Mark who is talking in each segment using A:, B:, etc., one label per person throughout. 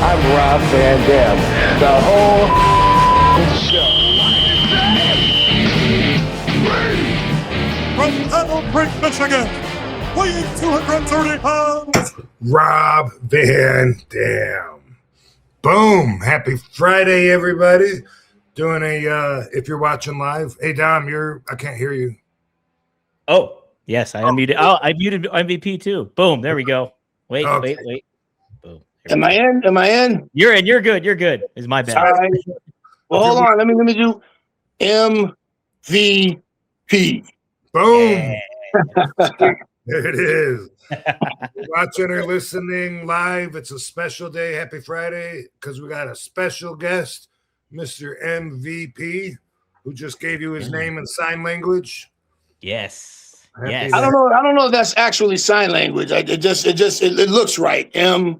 A: I'm Rob Van Dam. The whole show.
B: From Battle Creek, Michigan, weighing 230 pounds,
C: Rob Van Dam. Boom. Happy Friday, everybody. Doing if you're watching live. Hey, Dom, I can't hear you.
D: Oh, yes, I unmuted. Oh, I muted MVP too. Boom. There we go. Wait. Boom.
E: Am I in?
D: You're in. You're good. You're good. It's my bad.
E: All right. Well, hold on. Let me do MVP.
C: Boom. There it is. Watching or listening live, it's a special day. Happy Friday, because we got a special guest, Mr. MVP, who just gave you his name in sign language.
D: Yes.
C: Happy
D: Yes.
E: I don't know if that's actually sign language. It looks right. MVP.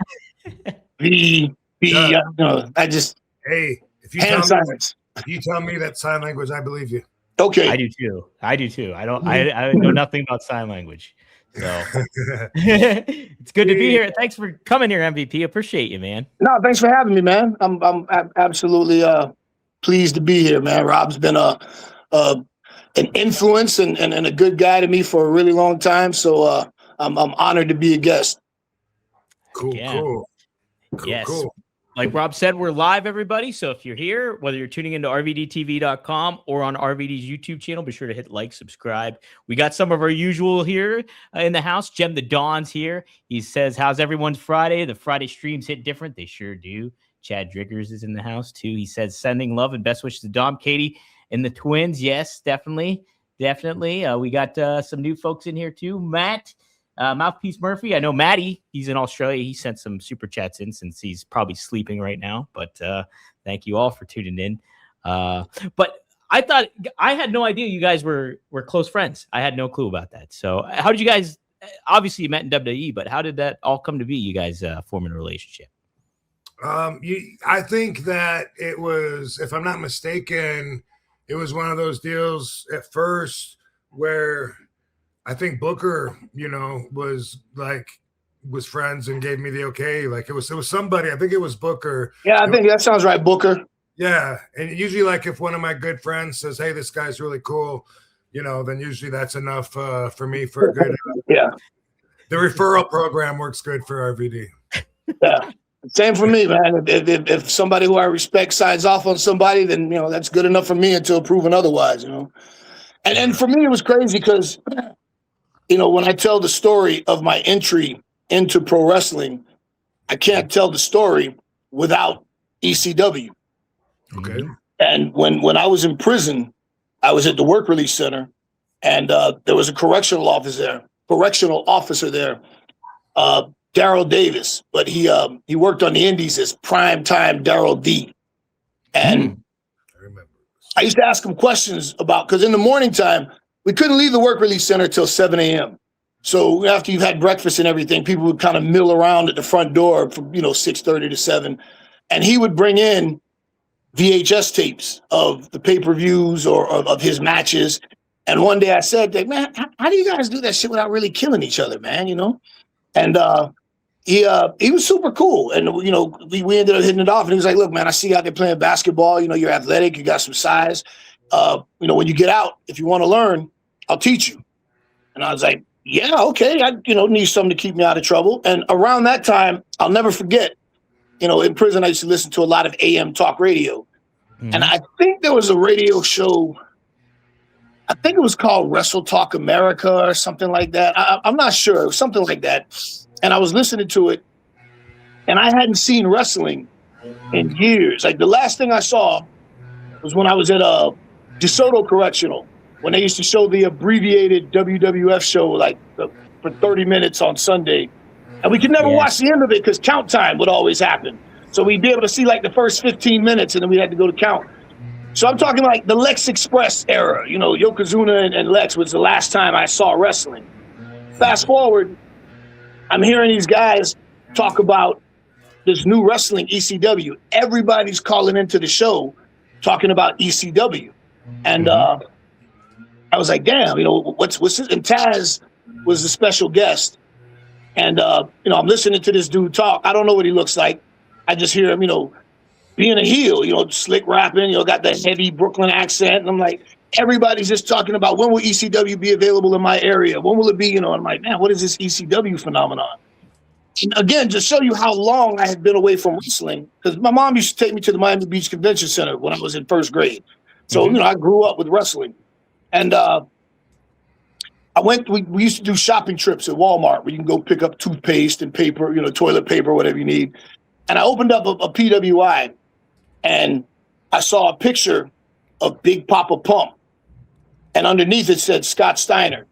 C: Hey, if you
E: hand signs.
C: If you tell me that sign language, I believe you.
E: Okay.
D: I do too. I know nothing about sign language. So it's good to be here. Thanks for coming here, MVP. Appreciate you, man.
E: No, thanks for having me, man. I'm absolutely pleased to be here, man. Rob's been an influence and a good guy to me for a really long time. So I'm honored to be a guest.
C: Cool.
D: Yes.
C: Cool.
D: Like Rob said, we're live, everybody. So if you're here, whether you're tuning into rvdtv.com or on RVD's YouTube channel, be sure to hit like, subscribe. We got some of our usual here in the house. Jem the Dawn's here. He says, how's everyone's Friday? The Friday streams hit different. They sure do. Chad Driggers is in the house, too. He says, sending love and best wishes to Dom, Katie, and the twins. Yes, definitely. We got some new folks in here, too. Matt. Mouthpiece Murphy. I know Matty, he's in Australia. He sent some super chats in since he's probably sleeping right now. But thank you all for tuning in. But I thought I had no idea you guys were close friends. I had no clue about that. So how did you guys? Obviously, you met in WWE, but how did that all come to be? You guys forming a relationship?
C: I think that it was, if I'm not mistaken, it was one of those deals at first where I think Booker, was friends and gave me the okay. Like it was somebody. I think it was Booker.
E: Yeah, I think that sounds right, Booker.
C: Yeah, and usually, like if one of my good friends says, "Hey, this guy's really cool," then usually that's enough for me for a good.
E: Yeah.
C: The referral program works good for RVD.
E: Yeah, same for me, man. If somebody who I respect signs off on somebody, then that's good enough for me until proven otherwise. And for me, it was crazy because. When I tell the story of my entry into pro wrestling, I can't tell the story without ECW.
C: Okay.
E: And when I was in prison, I was at the work release center, and there was a correctional officer there, Daryl Davis, but he worked on the Indies as prime time Daryl D. And
C: I remember.
E: I used to ask him questions because in the morning time, we couldn't leave the work release center till 7 a.m. So after you've had breakfast and everything, people would kind of mill around at the front door from 6:30 to 7, and he would bring in VHS tapes of the pay-per-views or of his matches. And one day I said, "Man, how do you guys do that shit without really killing each other, man?" And he was super cool, and we ended up hitting it off. And he was like, "Look, man, I see you out there playing basketball. You're athletic, you got some size. When you get out, if you want to learn, I'll teach you." And I was like, yeah, okay. I, need something to keep me out of trouble. And around that time, I'll never forget, in prison, I used to listen to a lot of AM talk radio. Mm-hmm. And I think there was a radio show, I think it was called Wrestle Talk America or something like that. I'm not sure. It was something like that. And I was listening to it, and I hadn't seen wrestling in years. Like the last thing I saw was when I was at DeSoto Correctional, when they used to show the abbreviated WWF show for 30 minutes on Sunday. And we could never watch the end of it because count time would always happen. So we'd be able to see the first 15 minutes and then we had to go to count. So I'm talking the Lex Express era. Yokozuna and Lex was the last time I saw wrestling. Fast forward, I'm hearing these guys talk about this new wrestling, ECW. Everybody's calling into the show talking about ECW. And I was like, damn, what's this? And Taz was the special guest. And, I'm listening to this dude talk. I don't know what he looks like. I just hear him, being a heel, slick rapping, got that heavy Brooklyn accent. And I'm like, everybody's just talking about when will ECW be available in my area? When will it be? I'm like, man, what is this ECW phenomenon? And again, to show you how long I had been away from wrestling, because my mom used to take me to the Miami Beach Convention Center when I was in first grade. So, I grew up with wrestling. And we used to do shopping trips at Walmart where you can go pick up toothpaste and paper, toilet paper, whatever you need. And I opened up a PWI and I saw a picture of Big Papa Pump. And underneath it said Scott Steiner.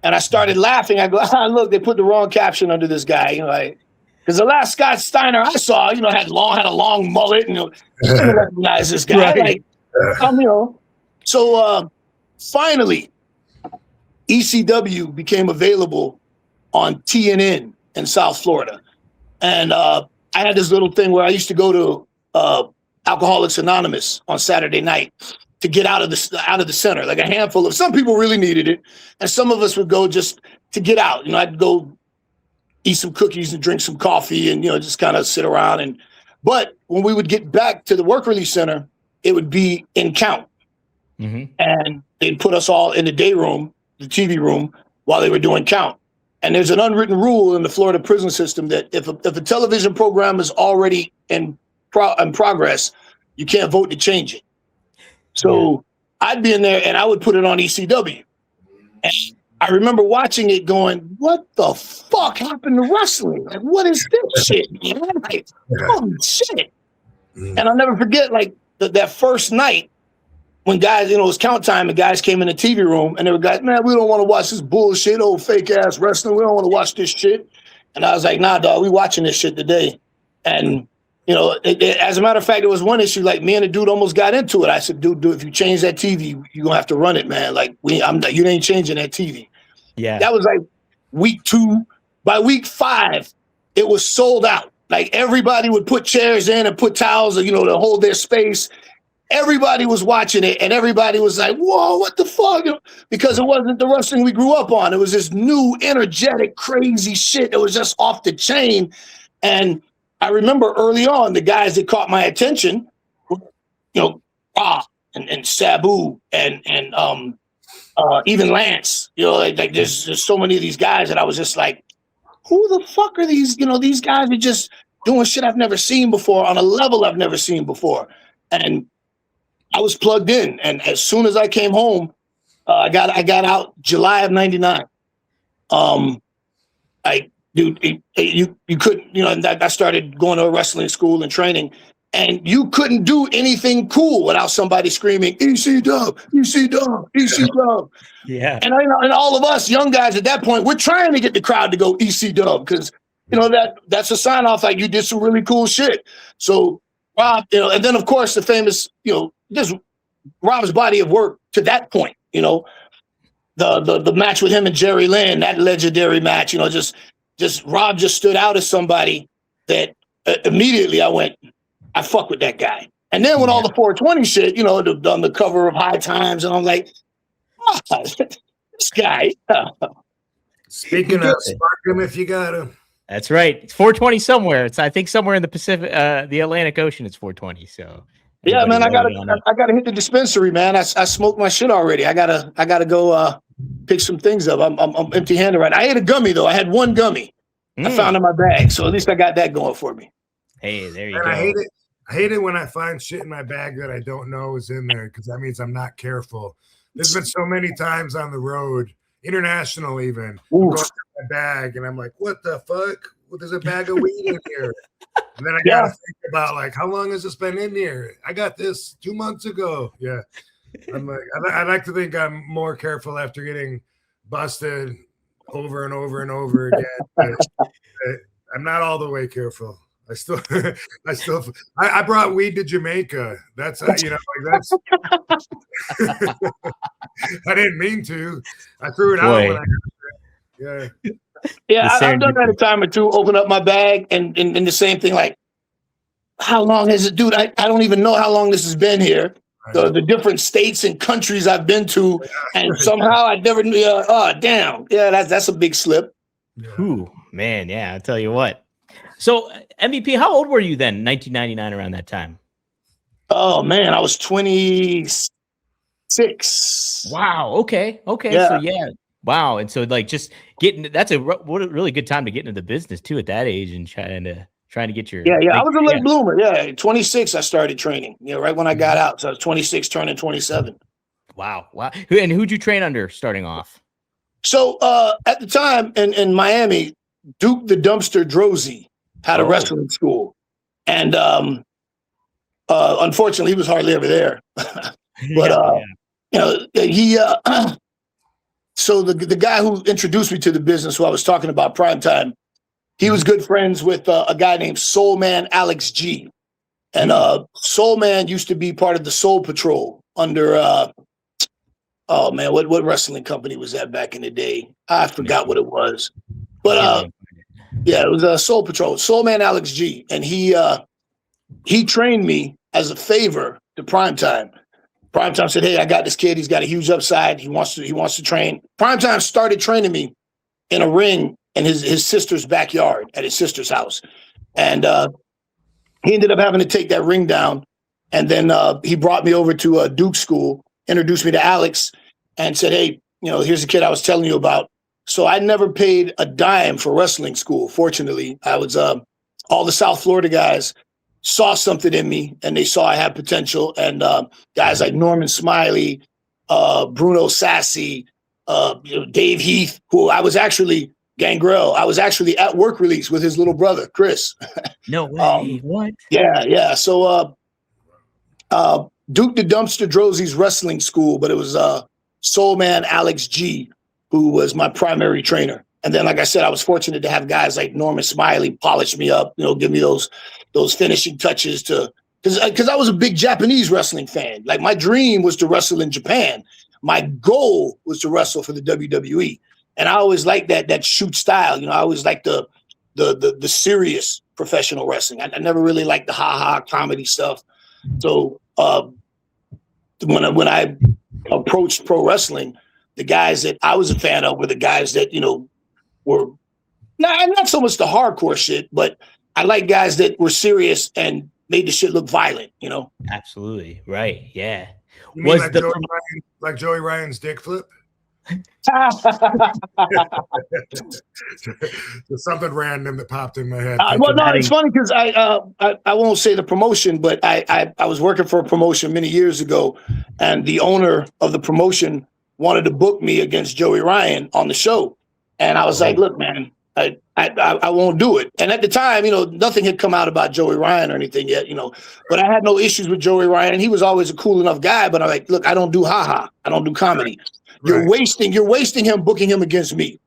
E: And I started laughing. I go, look, they put the wrong caption under this guy, because the last Scott Steiner I saw, had a long mullet, and I didn't recognize this guy.
D: Right.
E: So finally, ECW became available on TNN in South Florida, and I had this little thing where I used to go to Alcoholics Anonymous on Saturday night to get out of the center. Like a handful of, some people really needed it, and some of us would go just to get out. I'd go eat some cookies and drink some coffee and just kind of sit around. But when we would get back to the work release center, it would be in count, and they'd put us all in the day room, the TV room, while they were doing count. And there's an unwritten rule in the Florida prison system that if a television program is already in progress, you can't vote to change it. So I'd be in there and I would put it on ECW. And I remember watching it going, what the fuck happened to wrestling? Like, what is this shit? Man? I'm like, holy shit. And I'll never forget, like, that first night when guys, it was count time and guys came in the TV room and they were guys, man, we don't want to watch this bullshit, old fake ass wrestling. We don't want to watch this shit. And I was like, nah, dog, we watching this shit today. And as a matter of fact, it was one issue, like me and the dude almost got into it. I said, dude, if you change that TV, you're going to have to run it, man. Like, you ain't changing that TV.
D: Yeah.
E: That was like week 2. By week 5, it was sold out. Like, everybody would put chairs in and put towels, to hold their space. Everybody was watching it, and everybody was like, whoa, what the fuck? Because it wasn't the wrestling we grew up on. It was this new, energetic, crazy shit that was just off the chain. And I remember early on, the guys that caught my attention, and Sabu and even Lance, like there's so many of these guys that I was just like, who the fuck are these? These guys are just doing shit I've never seen before on a level I've never seen before. And I was plugged in. And as soon as I came home, I got out July of '99. You couldn't, and I started going to a wrestling school and training, and you couldn't do anything cool without somebody screaming, EC Dub, EC Dub, EC Dub.
D: Yeah.
E: And all of us young guys at that point, we're trying to get the crowd to go EC Dub because, that's a sign off like you did some really cool shit. So Rob, and then of course the famous, just Rob's body of work to that point, the match with him and Jerry Lynn, that legendary match, just Rob just stood out as somebody that immediately I went, I fuck with that guy. And then with all the 420 shit, on the cover of High Times, and I'm like, this guy.
C: Speaking of, spark him if you got him.
D: That's right. It's 420 somewhere. It's, I think, somewhere in the Pacific, the Atlantic Ocean. It's 420. So
E: yeah, man, I gotta hit the dispensary, man. I smoked my shit already. I gotta go pick some things up. I'm empty-handed right now. I ate a gummy though. I had one gummy I found in my bag, so at least I got that going for me.
D: Hey, there you
C: And
D: go.
C: I hate it when I find shit in my bag that I don't know is in there because that means I'm not careful. There's been so many times on the road, international even, I'm going through my bag and I'm like, what the fuck? Well, there's a bag of weed in here. And then I gotta think about like, how long has this been in here? I got this 2 months ago. Yeah. I'm like, I like to think I'm more careful after getting busted over and over and over again. But I'm not all the way careful. I brought weed to Jamaica. That's that's. I didn't mean to. I threw it out when I got it. Yeah.
E: Yeah, I've done that a time or two. Open up my bag and the same thing. Like, how long has it, dude? I don't even know how long this has been here. The different states and countries I've been to, and somehow I never knew. Oh, damn. Yeah, that's a big slip.
D: Ooh, man. Yeah, I'll tell you what. So MVP, how old were you then? 1999, around that time.
E: Oh man, I was 26.
D: Wow. Okay.
E: Yeah.
D: So yeah. Wow. And so like just getting what a really good time to get into the business too at that age and trying to get your
E: I was a late bloomer. Yeah, 26 I started training. Right when I got out. So I was 26 turning 27.
D: Wow. And who'd you train under starting off?
E: So at the time in Miami, Duke the Dumpster Drozy had a wrestling school. And unfortunately, he was hardly ever there. But he so the guy who introduced me to the business, who I was talking about Primetime, he was good friends with a guy named Soul Man Alex G. And Soul Man used to be part of the Soul Patrol under what wrestling company was that back in the day? I forgot what it was. But it was Soul Patrol, Soul Man Alex G. And he trained me as a favor to Primetime. Primetime said, "Hey, I got this kid. He's got a huge upside. He wants to train." Primetime started training me in a ring in his sister's backyard at his sister's house. And he ended up having to take that ring down. And then he brought me over to Duke School, introduced me to Alex, and said, "Hey, here's the kid I was telling you about." So I never paid a dime for wrestling school. Fortunately, I was all the South Florida guys saw something in me, and they saw I had potential. And guys like Norman Smiley, Bruno Sassy, Dave Heath, who I was actually Gangrel. I was actually at work release with his little brother, Chris.
D: No way. What?
E: Yeah. So Duke the Dumpster Drozy's wrestling school, but it was Soul Man Alex G, who was my primary trainer. And then, like I said, I was fortunate to have guys like Norman Smiley polish me up, give me those finishing touches because I was a big Japanese wrestling fan. Like my dream was to wrestle in Japan. My goal was to wrestle for the WWE. And I always liked that shoot style. I always liked the serious professional wrestling. I never really liked the ha-ha comedy stuff. So when I approached pro wrestling, the guys that I was a fan of were the guys that, were not so much the hardcore shit, but I like guys that were serious and made the shit look violent,
D: Absolutely. Right. Yeah.
C: You mean like Joey Ryan's dick flip? There's something random that popped in my head.
E: It's funny because I won't say the promotion, but I was working for a promotion many years ago, and the owner of the promotion wanted to book me against Joey Ryan on the show. And I was like, "Look, man, I won't do it." And at the time, nothing had come out about Joey Ryan or anything yet, but I had no issues with Joey Ryan. And he was always a cool enough guy, but I'm like, "Look, I don't do ha-ha. I don't do comedy. Right. You're wasting him booking him against me.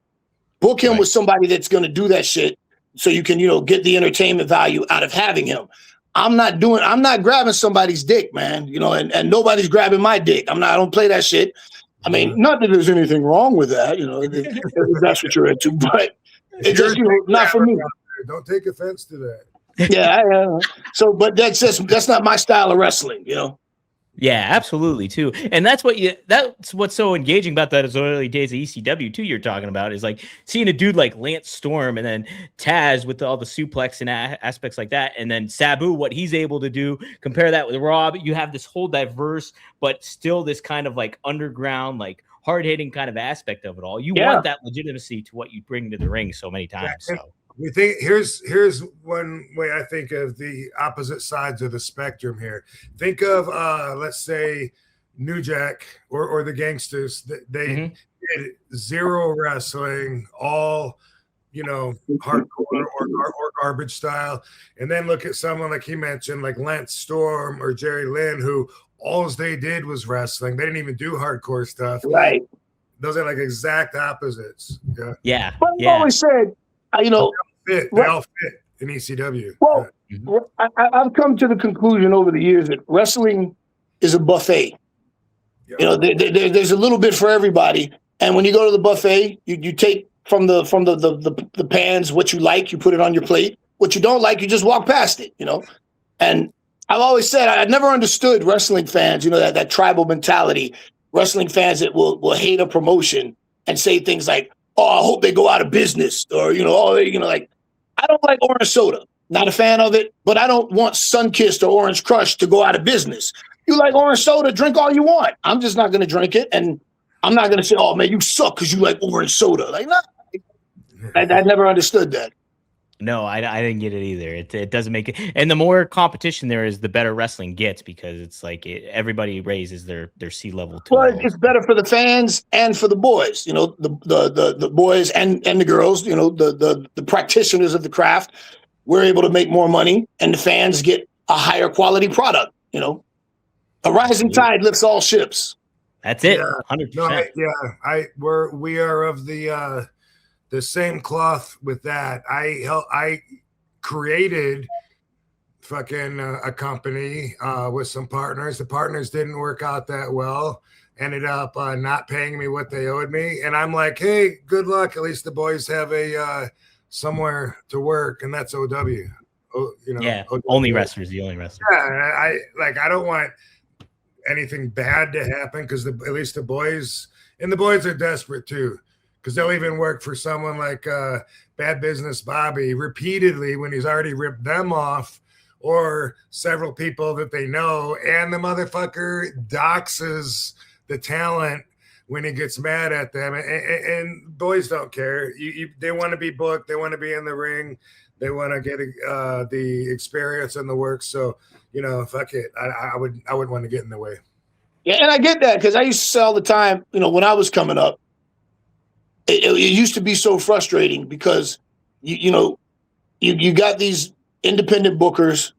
E: Book him with somebody that's going to do that shit so you can, get the entertainment value out of having him. I'm not grabbing somebody's dick, man, and nobody's grabbing my dick. I don't play that shit. I mean, not that there's anything wrong with that, if that's what you're into, but it's just, not for me.
C: Don't take offense to that.
E: Yeah. So, but that's not my style of wrestling,
D: Yeah, absolutely too. And that's what's so engaging about those early days of ECW too. You're talking about is like seeing a dude like Lance Storm and then Taz with all the suplex and aspects like that. And then Sabu, what he's able to do, compare that with Rob. You have this whole diverse, but still this kind of like underground, like hard hitting kind of aspect of it all. You want that legitimacy to what you bring to the ring so many times.
C: Yeah.
D: So
C: we think here's one way I think of the opposite sides of the spectrum here. Think of let's say New Jack or the Gangsters. They did zero wrestling, all hardcore or garbage style. And then look at someone like he mentioned, like Lance Storm or Jerry Lynn, who all they did was wrestling. They didn't even do hardcore stuff.
E: Right.
C: Those are like exact opposites.
D: Yeah.
E: But I've always said, they all
C: fit in ECW.
E: Well, I've come to the conclusion over the years that wrestling is a buffet. Yeah. There's a little bit for everybody, and when you go to the buffet, you take from the pans what you like, you put it on your plate. What you don't like, you just walk past it. And I've always said I never understood wrestling fans. That tribal mentality. Wrestling fans that will hate a promotion and say things like, "Oh, I hope they go out of business," or like. I don't like orange soda. Not a fan of it, but I don't want Sunkist or Orange Crush to go out of business. You like orange soda, drink all you want. I'm just not going to drink it. And I'm not going to say, oh, man, you suck because you like orange soda. Like, no, I never understood that.
D: No, I didn't get it either. It doesn't make it. And the more competition there is, the better wrestling gets, because it's like everybody raises their sea level too.
E: Well, it's better for the fans and for the boys, you know, the boys and the girls, you know, the practitioners of the craft. We're able to make more money, and the fans get a higher quality product. You know, a rising tide lifts all ships.
D: That's it.
C: Yeah.
D: 100%.
C: We are of the same cloth with that. I created fucking a company with some partners. The partners didn't work out that well. Ended up not paying me what they owed me, and I'm like, hey, good luck. At least the boys have a somewhere to work, and that's OW. You know,
D: yeah,
C: OW.
D: only wrestlers, the only wrestlers.
C: Yeah, I don't want anything bad to happen, because at least the boys are desperate too, because they'll even work for someone like Bad Business Bobby repeatedly when he's already ripped them off, or several people that they know, and the motherfucker doxes the talent when he gets mad at them. And boys don't care. They want to be booked. They want to be in the ring. They want to get the experience and the work. So, you know, fuck it. I wouldn't want to get in the way.
E: Yeah, and I get that, because I used to say all the time, you know, when I was coming up, it used to be so frustrating, because you got these independent bookers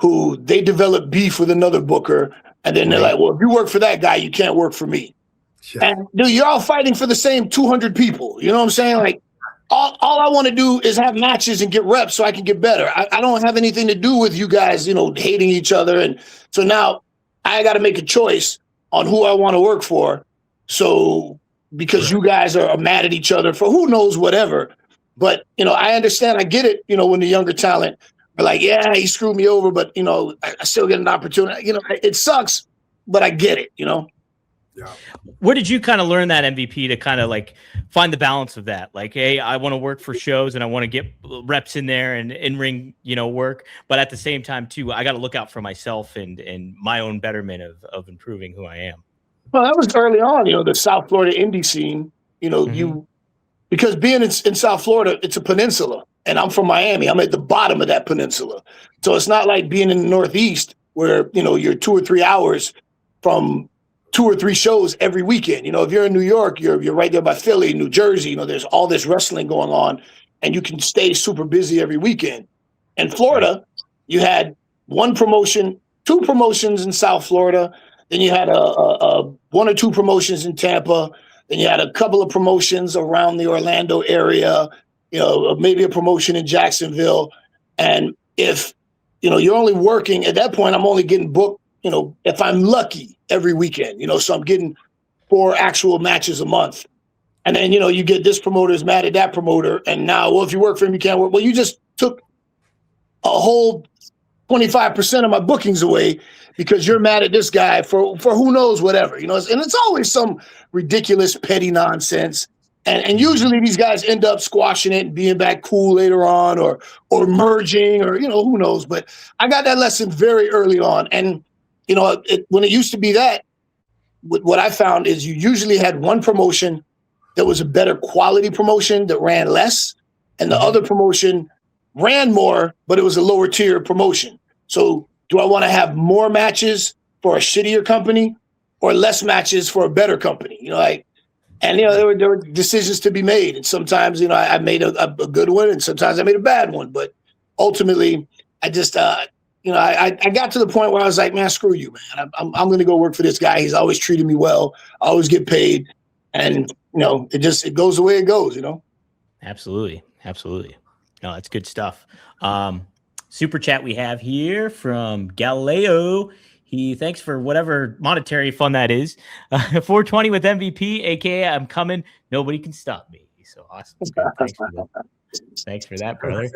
E: who they develop beef with another booker, and then they're like, well, if you work for that guy, you can't work for me.
C: Yeah.
E: And dude, you're all fighting for the same 200 people. You know what I'm saying? Like, all I want to do is have matches and get reps so I can get better. I don't have anything to do with you guys, you know, hating each other. And so now I got to make a choice on who I want to work for. So because you guys are mad at each other for who knows whatever. But, you know, I understand. I get it. You know, when the younger talent are like, yeah, he screwed me over, but, you know, I still get an opportunity. You know, it sucks, but I get it, you know.
C: Yeah.
D: Where did you kind of learn that, MVP, to kind of like find the balance of that? Like, hey, I want to work for shows and I want to get reps in there and in-ring, you know, work. But at the same time, too, I got to look out for myself and my own betterment of improving who I am.
E: Well, that was early on, you know, the South Florida indie scene, you know, because being in South Florida, it's a peninsula, and I'm from Miami. I'm at the bottom of that peninsula. So it's not like being in the Northeast where, you know, you're 2 or 3 hours from 2 or 3 shows every weekend. You know, if you're in New York, you're right there by Philly, New Jersey, you know, there's all this wrestling going on, and you can stay super busy every weekend. In Florida, you had 1 promotion, 2 promotions in South Florida. Then you had a 1 or 2 promotions in Tampa. Then you had a couple of promotions around the Orlando area, you know, maybe a promotion in Jacksonville. And if, you know, you're only working at that point, I'm only getting booked, you know, if I'm lucky, every weekend, you know, so I'm getting 4 actual matches a month. And then, you know, you get this promoter's mad at that promoter. And now, well, if you work for him, you can't work. Well, you just took a whole 25% of my bookings away because you're mad at this guy for who knows whatever, you know, and it's always some ridiculous petty nonsense. And usually these guys end up squashing it and being back cool later on, or merging, or, you know, who knows. But I got that lesson very early on. And, you know, when it used to be that, what I found is you usually had 1 promotion that was a better quality promotion that ran less, and the other promotion ran more, but it was a lower tier promotion. So do I want to have more matches for a shittier company or less matches for a better company? You know, and, you know, there were decisions to be made. And sometimes, you know, I made a good one, and sometimes I made a bad one. But ultimately, I just, you know, I got to the point where I was like, man, screw you, man. I'm going to go work for this guy. He's always treated me well. I always get paid. And, you know, it goes the way it goes, you know?
D: Absolutely. Absolutely. No, that's good stuff. Super chat we have here from Galileo. He thanks for whatever monetary fund that is. 420 with MVP, aka I'm coming. Nobody can stop me. So awesome. Thanks for that, brother.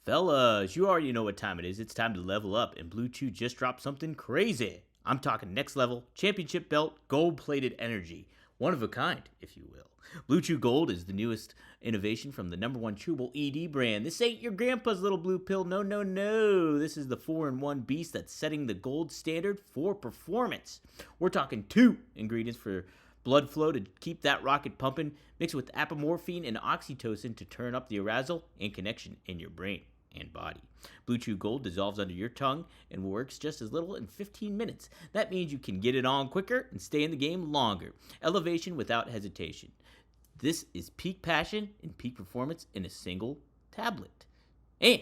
D: Fellas, you already know what time it is. It's time to level up, and Blue Chew just dropped something crazy. I'm talking next level, championship belt, gold-plated energy. one of a kind, if you will. Blue Chew Gold is the newest innovation from the #1 chewable ED brand. This ain't your grandpa's little blue pill. No, no, no. This is the 4-in-1 beast that's setting the gold standard for performance. We're talking 2 ingredients for blood flow to keep that rocket pumping, mixed with apomorphine and oxytocin to turn up the arousal and connection in your brain and body. Blue Chew Gold dissolves under your tongue and works just as little in 15 minutes. That means you can get it on quicker and stay in the game longer. Elevation without hesitation. This is peak passion and peak performance in a single tablet. And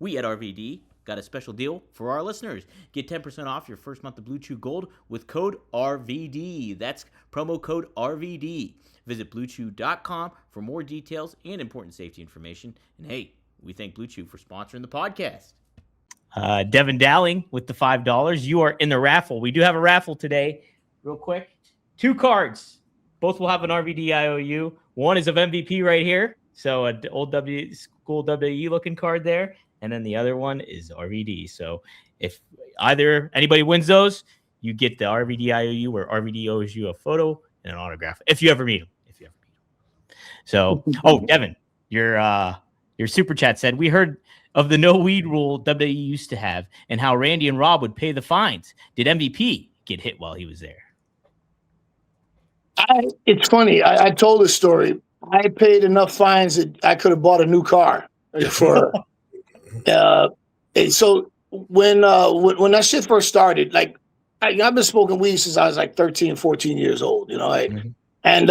D: we at RVD got a special deal for our listeners. Get 10% off your first month of Blue Chew Gold with code RVD. That's promo code RVD. Visit BlueChew.com for more details and important safety information. And hey, we thank Blue Chew for sponsoring the podcast. Devin Dowling with the $5. You are in the raffle. We do have a raffle today. Real quick. 2 cards. Both will have an RVD IOU. One is of MVP right here. So an old school WE looking card there. And then the other one is RVD. So if anybody wins those, you get the RVD IOU where RVD owes you a photo and an autograph. If you ever meet him. So, Devin, your super chat said, we heard of the no weed rule WWE used to have and how Randy and Rob would pay the fines. Did MVP get hit while he was there?
E: It's funny. I told a story. I paid enough fines that I could have bought a new car for. So when that shit first started, like I've been smoking weed since I was like 13, 14 years old. And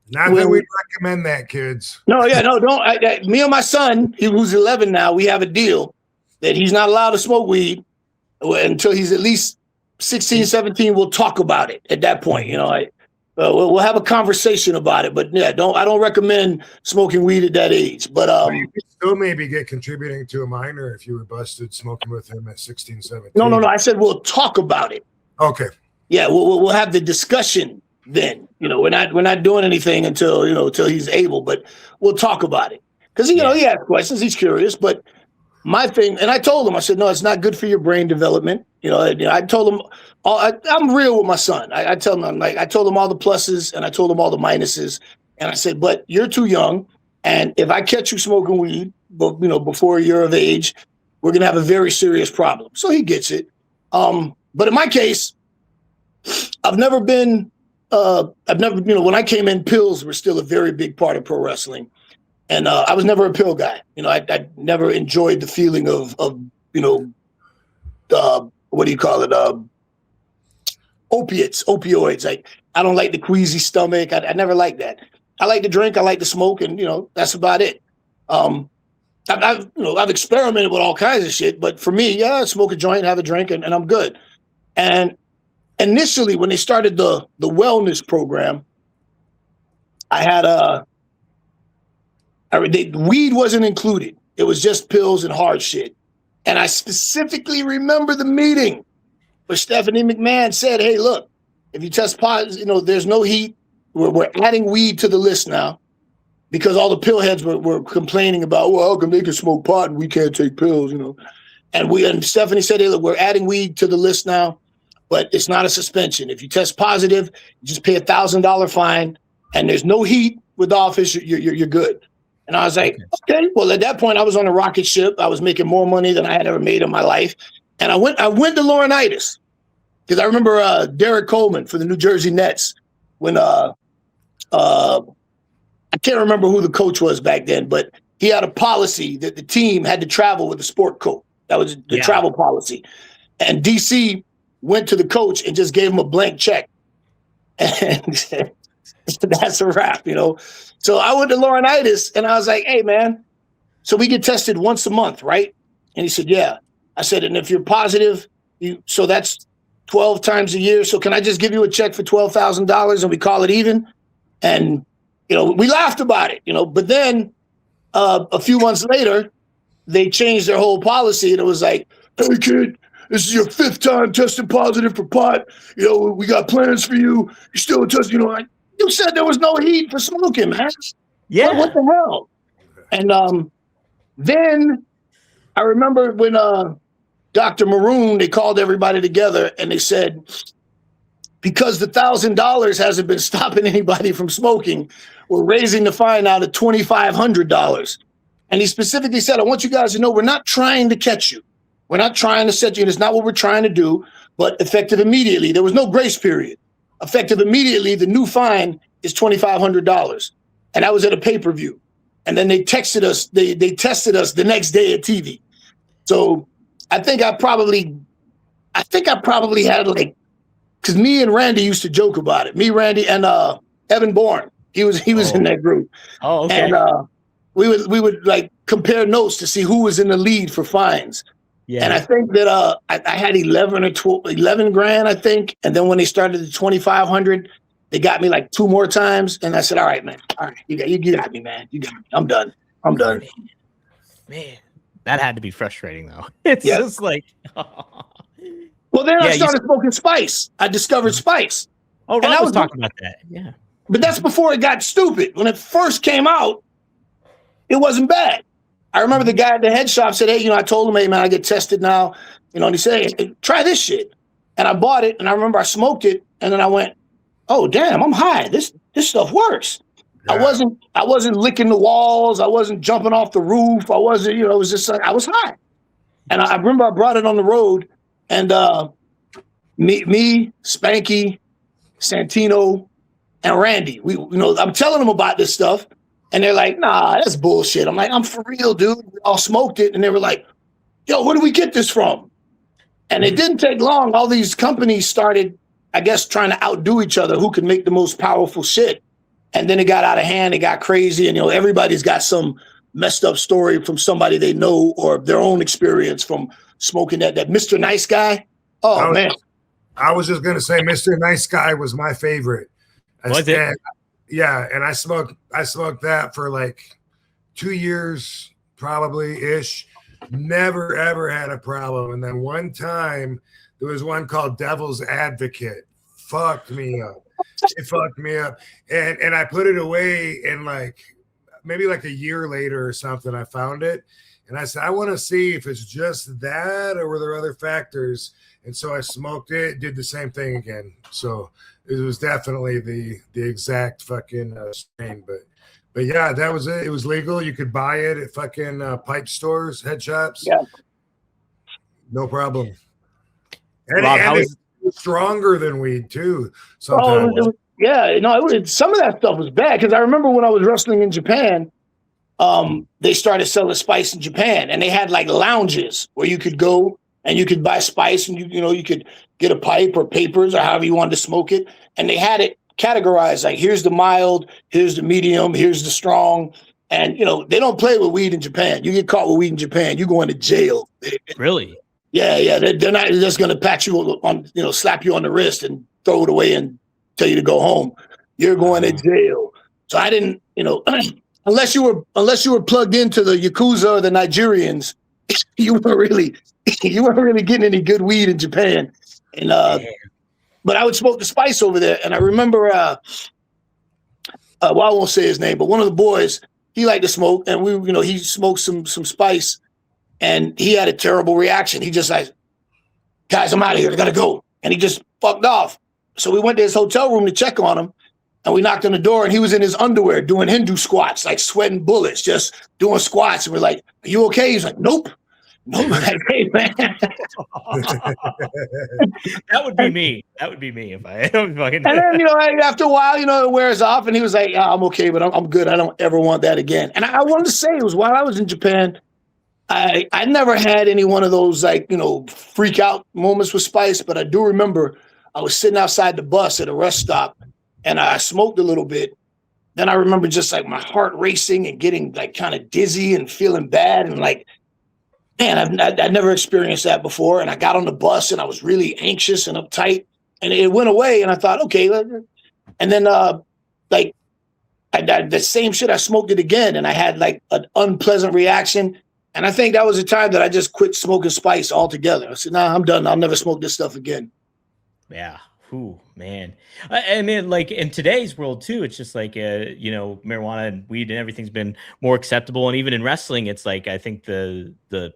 C: not that we'd recommend that, kids.
E: No, don't. Me and my son, who's 11 now, we have a deal that he's not allowed to smoke weed until he's at least 16, 17. We'll talk about it at that point. We'll have a conversation about it, but yeah, I don't recommend smoking weed at that age. But
C: you could still maybe get contributing to a minor if you were busted smoking with him at 16, 17.
E: No. I said we'll talk about it.
C: Okay.
E: Yeah, we'll have the discussion then. We're not doing anything until he's able, but we'll talk about it because he has questions, he's curious. But my thing, and I told him, I said, no, it's not good for your brain development. I told him, I'm real with my son. I told him all the pluses and I told him all the minuses. And I said, but you're too young. And if I catch you smoking weed, before you're of age, we're going to have a very serious problem. So he gets it. But in my case, I've never, when I came in, pills were still a very big part of pro wrestling. And I was never a pill guy. I never enjoyed the feeling of what do you call it? Opioids. Like, I don't like the queasy stomach. I never liked that. I like to drink. I like to smoke. And, that's about it. I've experimented with all kinds of shit. But for me, smoke a joint, have a drink, and I'm good. And initially, when they started the wellness program, I had weed wasn't included. It was just pills and hard shit. And I specifically remember the meeting where Stephanie McMahon said, hey, look, if you test positive, there's no heat. We're adding weed to the list now because all the pill heads were complaining about, well, how come they can smoke pot and we can't take pills, And Stephanie said, hey, look, we're adding weed to the list now, but it's not a suspension. If you test positive, you just pay $1,000 fine and there's no heat with the office, you're good. And I was like, okay. Well, at that point, I was on a rocket ship. I was making more money than I had ever made in my life. And I went to Laurinaitis because I remember Derek Coleman for the New Jersey Nets when I can't remember who the coach was back then, but he had a policy that the team had to travel with a sport coat. That was the travel policy. And DC went to the coach and just gave him a blank check. And that's a wrap, So I went to Laurinaitis and I was like, hey, man, so we get tested once a month, right? And he said, yeah. I said, and if you're positive, so that's 12 times a year. So can I just give you a check for $12,000 and we call it even? And, we laughed about it, but then a few months later, they changed their whole policy and it was like, hey, kid, this is your 5th time testing positive for pot. We got plans for you. You still test, you said there was no heat for smoking, man. Yeah. What the hell? And then I remember when Dr. Maroon, they called everybody together and they said, because the $1,000 hasn't been stopping anybody from smoking, we're raising the fine now to $2,500. And he specifically said, I want you guys to know we're not trying to catch you. We're not trying to set you. It's not what we're trying to do, but effective immediately. There was no grace period. Effective immediately, the new fine is $2,500. And that was at a pay-per-view. And then they texted us, they tested us the next day at TV. So I think I probably had like, because me and Randy used to joke about it. Me, Randy, and Evan Bourne. He was in that group.
D: Oh, okay.
E: And we would like compare notes to see who was in the lead for fines.
D: Yeah.
E: And I think that I had 11 grand, I think. And then when they started the 2,500, they got me like 2 more times. And I said, all right, man. All right, you got me, man. You got me. I'm done.
D: Man, that had to be frustrating though. It's just like
E: well, then I started smoking spice. I discovered spice.
D: Oh, Rob was talking about that. Yeah.
E: But that's before it got stupid. When it first came out, it wasn't bad. I remember the guy at the head shop said, hey, I told him, hey, man, I get tested now. And he said, hey, try this shit. And I bought it, and I remember I smoked it, and then I went, oh, damn, I'm high. This stuff works. Yeah. I wasn't licking the walls. I wasn't jumping off the roof. I wasn't, it was just like, I was high. And I remember I brought it on the road, and me, Spanky, Santino, and Randy, I'm telling them about this stuff. And they're like, nah, that's bullshit. I'm like, I'm for real, dude. We all smoked it. And they were like, yo, where do we get this from? And it didn't take long. All these companies started, I guess, trying to outdo each other, who could make the most powerful shit. And then it got out of hand. It got crazy. And, everybody's got some messed up story from somebody they know or their own experience from smoking that Mr. Nice Guy. Oh, man.
C: I was just going to say Mr. Nice Guy was my favorite.
D: Was it?
C: Yeah, and I smoked that for like 2 years, probably ish. Never ever had a problem. And then one time there was one called Devil's Advocate. Fucked me up. It fucked me up. And I put it away, and like maybe like a year later or something, I found it. And I said, I want to see if it's just that or were there other factors. And so I smoked it, did the same thing again. So it was definitely the exact fucking strain, but yeah, that was it. It was legal. You could buy it at fucking pipe stores, head shops.
E: Yeah,
C: no problem. And,
D: Rob,
C: it's stronger than weed too. Sometimes.
E: Some of that stuff was bad because I remember when I was wrestling in Japan, they started selling spice in Japan, and they had like lounges where you could go and you could buy spice, and you could get a pipe or papers or however you wanted to smoke it. And they had it categorized like, here's the mild, here's the medium, here's the strong. And, they don't play with weed in Japan. You get caught with weed in Japan, you go into jail.
D: Really?
E: Yeah. They're not just going to pat you on, slap you on the wrist and throw it away and tell you to go home. You're going to jail. So I didn't, unless you were plugged into the Yakuza or the Nigerians, you weren't really getting any good weed in Japan. And but I would smoke the spice over there. And I remember I won't say his name, but one of the boys, he liked to smoke, and he smoked some spice, and he had a terrible reaction. He just like, guys, I'm out of here. I gotta go. And he just fucked off. So we went to his hotel room to check on him, and we knocked on the door, and he was in his underwear doing Hindu squats, like sweating bullets, just doing squats. And we're like, are you okay? He's like, nope. Nope. Like, hey, man.
D: That would be me. That would be me if I fucking.
E: And then, after a while, it wears off, and he was like, I'm okay, but I'm good. I don't ever want that again. And I wanted to say, it was while I was in Japan, I never had any one of those, like, freak out moments with spice, but I do remember I was sitting outside the bus at a rest stop, and I smoked a little bit. Then I remember just like my heart racing and getting like kind of dizzy and feeling bad, and like, man, I've never experienced that before. And I got on the bus, and I was really anxious and uptight, and it went away. And I thought, okay. And then the same shit, I smoked it again, and I had like an unpleasant reaction. And I think that was the time that I just quit smoking spice altogether. I said, nah, I'm done. I'll never smoke this stuff again.
D: Yeah. Ooh, man. I mean, like in today's world too, it's just like, marijuana and weed and everything's been more acceptable. And even in wrestling, it's like, I think the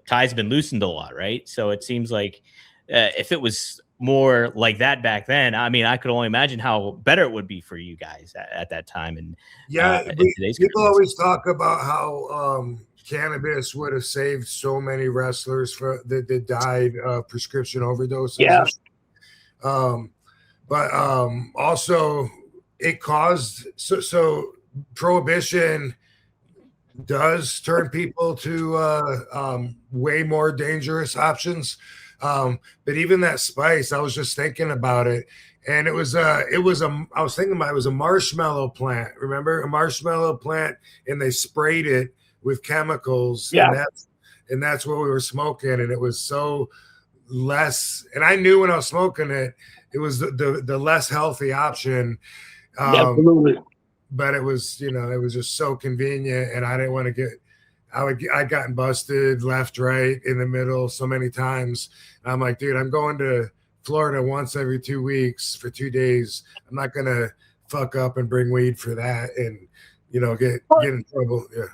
D: ties have been loosened a lot, right? So it seems like if it was more like that back then, I mean, I could only imagine how better it would be for you guys at that time. And
C: people always talk about how cannabis would have saved so many wrestlers that died of prescription overdoses.
E: Yeah.
C: But also it caused so prohibition does turn people to way more dangerous options. But even that spice, I was just thinking about it, and I was thinking about it was a marshmallow plant. Remember, a marshmallow plant, and they sprayed it with chemicals.
E: Yeah.
C: And that's what we were smoking, and it was so less. And I knew when I was smoking it, it was the less healthy option.
E: Absolutely.
C: But it was, it was just so convenient, and I didn't want to get. I gotten busted left, right, in the middle so many times. And I'm like, dude, I'm going to Florida once every 2 weeks for 2 days. I'm not gonna fuck up and bring weed for that, and get in trouble. Yeah.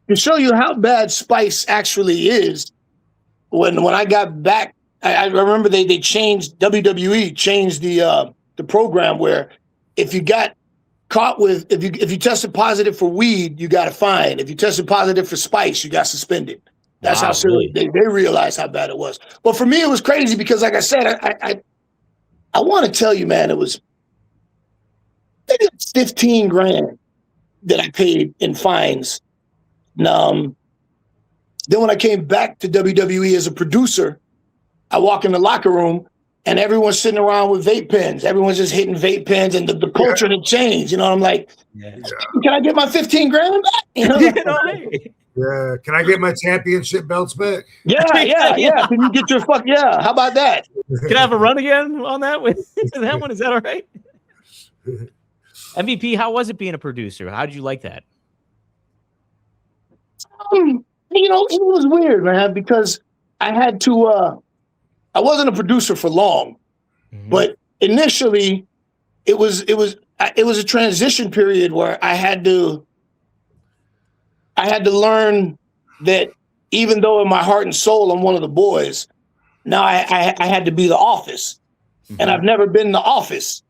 E: To show you how bad spice actually is, when I got back, I remember they changed, WWE changed the program where if you got caught with, if you tested positive for weed, you got a fine. If you tested positive for spice, you got suspended. That's how serious they realized how bad it was. But for me, it was crazy because, like I said, I want to tell you, man, it was maybe $15,000 that I paid in fines. Then when I came back to WWE as a producer, I walk in the locker room and everyone's sitting around with vape pens. Everyone's just hitting vape pens, and the culture had changed. I'm like, can I get my $15,000 back?
C: Yeah. Can I get my championship belts back?
E: Yeah. Can you get your how about that?
D: Can I have a run again on that one? That one, is that all right? MVP, how was it being a producer? How did you like that?
E: It was weird, man, because I had to I wasn't a producer for long, but initially it was a transition period where I had to learn that even though in my heart and soul I'm one of the boys, now I had to be the office, and I've never been in the office.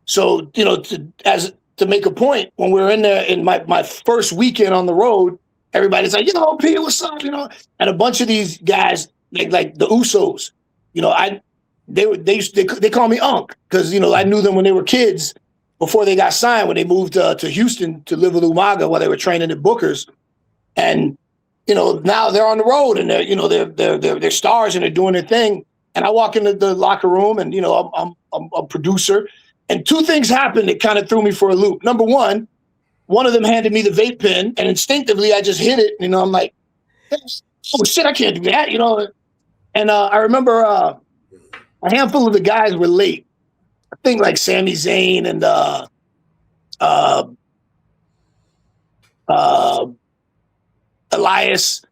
E: So to make a point, when we were in there in my first weekend on the road, everybody's like, P, what's up? And a bunch of these guys, like the Usos, they call me Unc because I knew them when they were kids before they got signed, when they moved to Houston to live with Umaga while they were training at Booker's, and now they're on the road and they're stars and they're doing their thing. And I walk into the locker room and I'm a producer, and two things happened that kind of threw me for a loop. Number one of them handed me the vape pen, and instinctively I just hit it. I'm like, oh shit, I can't do that. And I remember a handful of the guys were late. I think like Sami Zayn and Elias,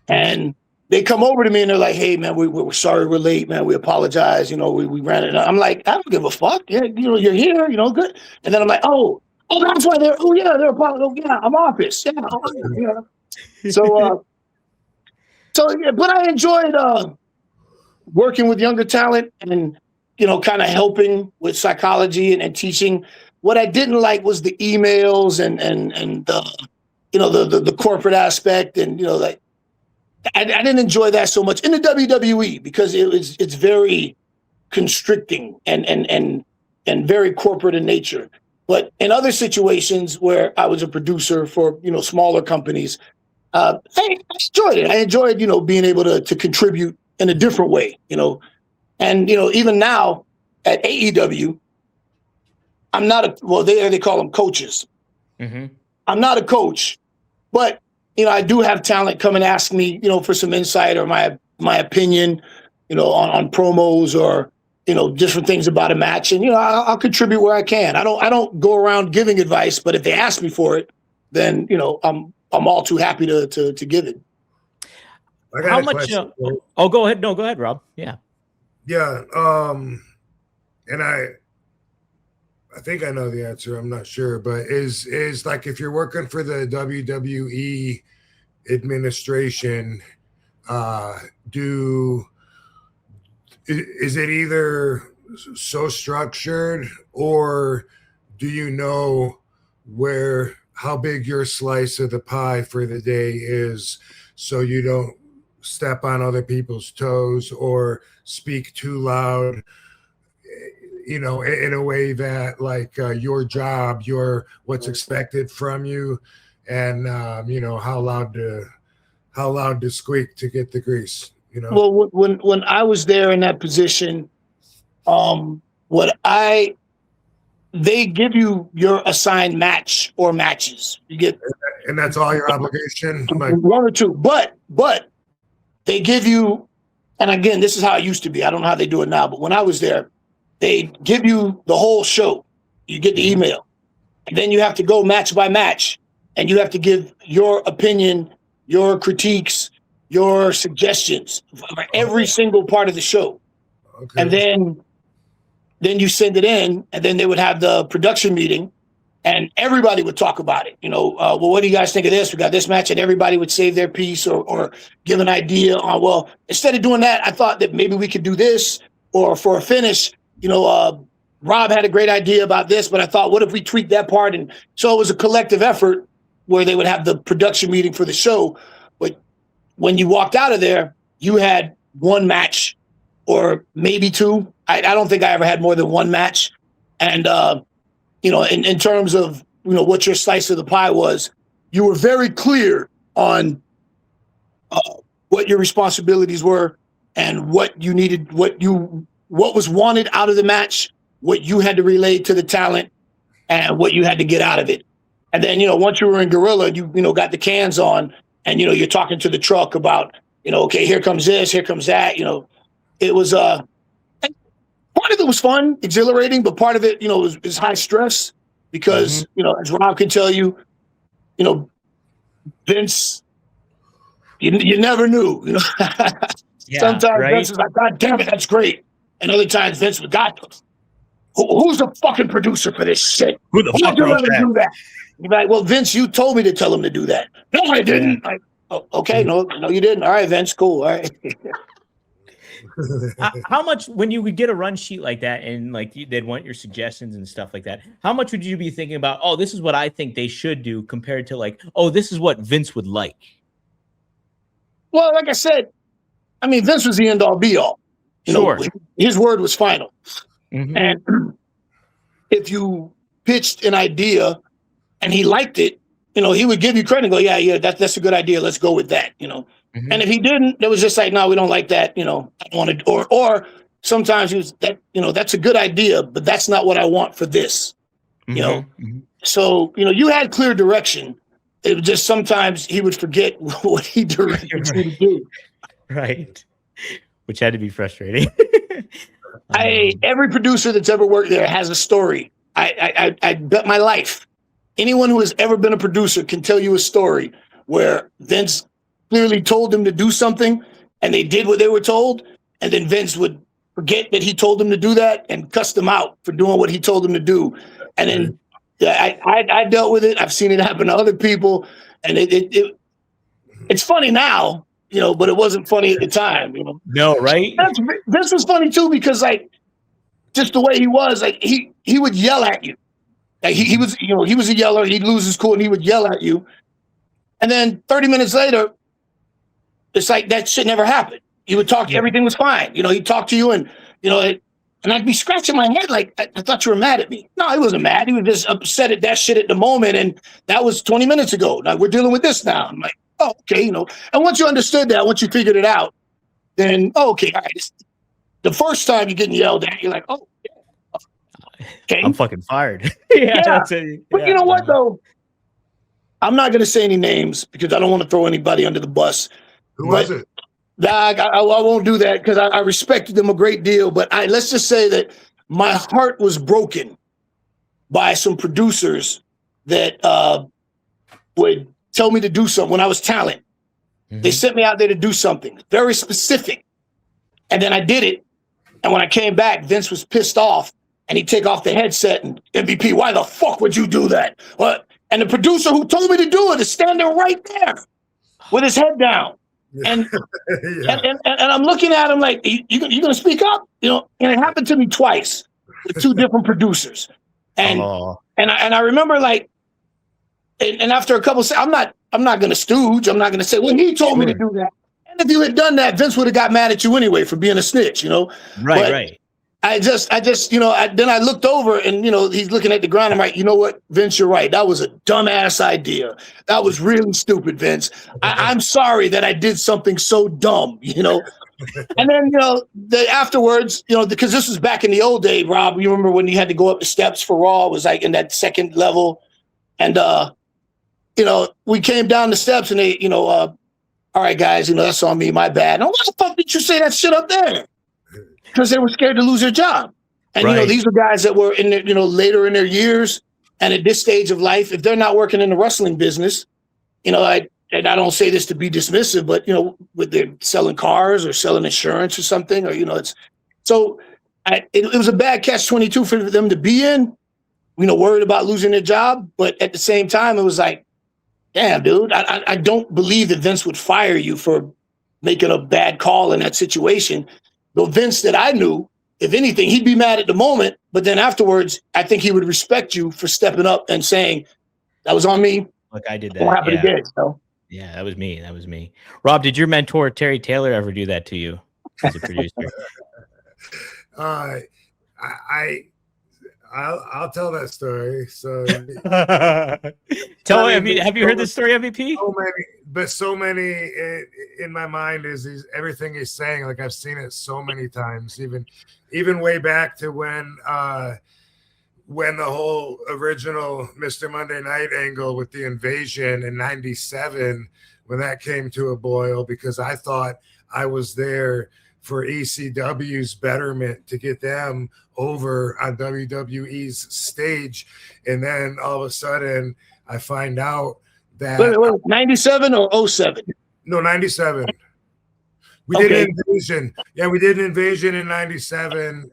E: and they come over to me and they're like, "Hey man, we're sorry we're late, man. We apologize. We ran it." I'm like, I don't give a fuck. Yeah, you're here. Good. And then I'm like, oh, that's why they're. Oh yeah, they're apologizing. Yeah, I'm office. Yeah. So but I enjoyed working with younger talent and kind of helping with psychology and teaching. What I didn't like was the emails and the corporate aspect, and like I didn't enjoy that so much in the WWE because it's very constricting and very corporate in nature. But in other situations where I was a producer for smaller companies, I enjoyed it. I enjoyed being able to contribute in a different way. And even now at AEW, I'm not they call them coaches. I'm not a coach, but I do have talent come and ask me for some insight or my opinion on promos or different things about a match, and I'll contribute where I can. I don't go around giving advice, but if they ask me for it, then I'm all too happy to give it.
D: How much? Go ahead. No, go ahead, Rob. Yeah.
C: And I think I know the answer. I'm not sure, but is like if you're working for the WWE administration, is it either so structured, or do you know how big your slice of the pie for the day is, so you don't step on other people's toes or speak too loud, in a way that your job, what's expected from you, and how loud to squeak to get the grease.
E: Well, when I was there in that position, they give you your assigned match or matches. You get,
C: and that's all your obligation.
E: One or two, but they give you, and again, this is how it used to be. I don't know how they do it now, but when I was there, they give you the whole show. You get the email, and then you have to go match by match, and you have to give your opinion, your critiques, your suggestions for every single part of the show. Okay. And then you send it in, and then they would have the production meeting, and everybody would talk about it. Well, what do you guys think of this? We got this match, and everybody would save their piece or give an idea on, well, instead of doing that, I thought that maybe we could do this, or for a finish, Rob had a great idea about this, but I thought, what if we tweak that part? And so it was a collective effort where they would have the production meeting for the show. But when you walked out of there, you had one match or maybe two. I don't think I ever had more than one match. And, in terms of, what your slice of the pie was, you were very clear on what your responsibilities were and what you needed, what was wanted out of the match, what you had to relay to the talent, and what you had to get out of it. And then, once you were in Gorilla, you got the cans on, and, you're talking to the truck about, okay, here comes this, here comes that. It was part of it was fun, exhilarating, but part of it, was high stress because, as Rob can tell you, Vince, you never knew.
D: Yeah,
E: sometimes
D: right?
E: Vince is like, God damn it, that's great. And other times Vince was, God, who's the fucking producer for this shit?
D: Who the fuck
E: wrote
D: that?
E: do that? You're like, well, Vince, you told me to tell him to do that. No, I didn't.
D: Yeah.
E: Like, oh, okay, no, you didn't. All right, Vince, cool. All right.
D: How much, when you would get a run sheet like that and they'd want your suggestions and stuff like that, how much would you be thinking about, oh, this is what I think they should do, compared to oh, this is what Vince would like?
E: Well, like I said, Vince was the end all be all.
D: Sure.
E: His word was final.
D: Mm-hmm.
E: And if you pitched an idea and he liked it, he would give you credit and go, yeah, that's a good idea. Let's go with that, Mm-hmm. And if he didn't, it was just like, no, we don't like that. I don't want to, or sometimes he was that, that's a good idea, but that's not what I want for this,
D: Mm-hmm. Mm-hmm.
E: So, you had clear direction. It was just sometimes he would forget what he directed you to do.
D: Right. Which had to be frustrating.
E: Every producer that's ever worked there has a story. I bet my life. Anyone who has ever been a producer can tell you a story where Vince clearly told them to do something and they did what they were told, and then Vince would forget that he told them to do that and cuss them out for doing what he told them to do. And then I dealt with it. I've seen it happen to other people, and it's funny now, but it wasn't funny at the time.
D: No, right?
E: Vince was funny too, because just the way he was, he would yell at you. He was, he was a yeller. He'd lose his cool and he would yell at you. And then 30 minutes later, it's like that shit never happened. He would talk, everything was fine. He'd talk to you and, and I'd be scratching my head like, I thought you were mad at me. No, he wasn't mad. He was just upset at that shit at the moment. And that was 20 minutes ago. Now we're dealing with this now. I'm like, oh, okay, And once you understood that, once you figured it out, then, okay, all right. The first time you're getting yelled at, you're like, oh, yeah. Okay.
D: I'm fucking fired.
E: But you know what, though? I'm not going to say any names because I don't want to throw anybody under the bus.
C: Who was it?
E: I won't do that because I respected them a great deal. But let's just say that my heart was broken by some producers that would tell me to do something when I was talent. Mm-hmm. They sent me out there to do something very specific. And then I did it. And when I came back, Vince was pissed off. And he'd take off the headset and, MVP, why the fuck would you do that? What? And the producer who told me to do it is standing right there with his head down. And,
C: Yeah.
E: and I'm looking at him like, you going to speak up? You know, and it happened to me twice with two different producers. And and I remember like, and after a couple of I'm not going to stooge. I'm not going to say, well, he told me to do that. And if you had done that, Vince would have got mad at you anyway for being a snitch, you know?
D: Right.
E: I just, you know, then I looked over and, you know, he's looking at the ground. I'm like, you know what, Vince, you're right. That was a dumbass idea. That was really stupid, Vince. I'm sorry that I did something so dumb, you know? And then, you know, afterwards, you know, because this was back in the old day, Rob, you remember when you had to go up the steps for Raw, it was like in that second level. And, you know, we came down the steps and they, you know, all right, guys, you know, that's on me, my bad. And why the fuck did you say that shit up there? Because they were scared to lose their job. And, you know, these are guys that were in their, you know, later in their years. And at this stage of life, if they're not working in the wrestling business, you know, and I don't say this to be dismissive, but, you know, with they're selling cars or selling insurance or something, or, you know, it's so it was a bad catch-22 for them to be in, you know, worried about losing their job. But at the same time, it was like, damn, dude, I don't believe that Vince would fire you for making a bad call in that situation. The Vince that I knew, if anything, he'd be mad at the moment, but then afterwards, I think he would respect you for stepping up and saying, that was on me.
D: Look, I did that.
E: What happened again? So.
D: Yeah, that was me. Rob, did your mentor, Terry Taylor, ever do that to you as a producer?
C: I'll tell that story. So
D: tell me. I mean, have you heard this story, MVP?
C: So many in my mind is everything he's saying. Like I've seen it so many times, even way back to when the whole original Mr. Monday Night angle with the invasion in '97, when that came to a boil, because I thought I was there for ECW's betterment to get them over on WWE's stage. And then all of a sudden I find out that
E: 97 or 07?
C: No, 97. We did an invasion. Yeah, we did an invasion in '97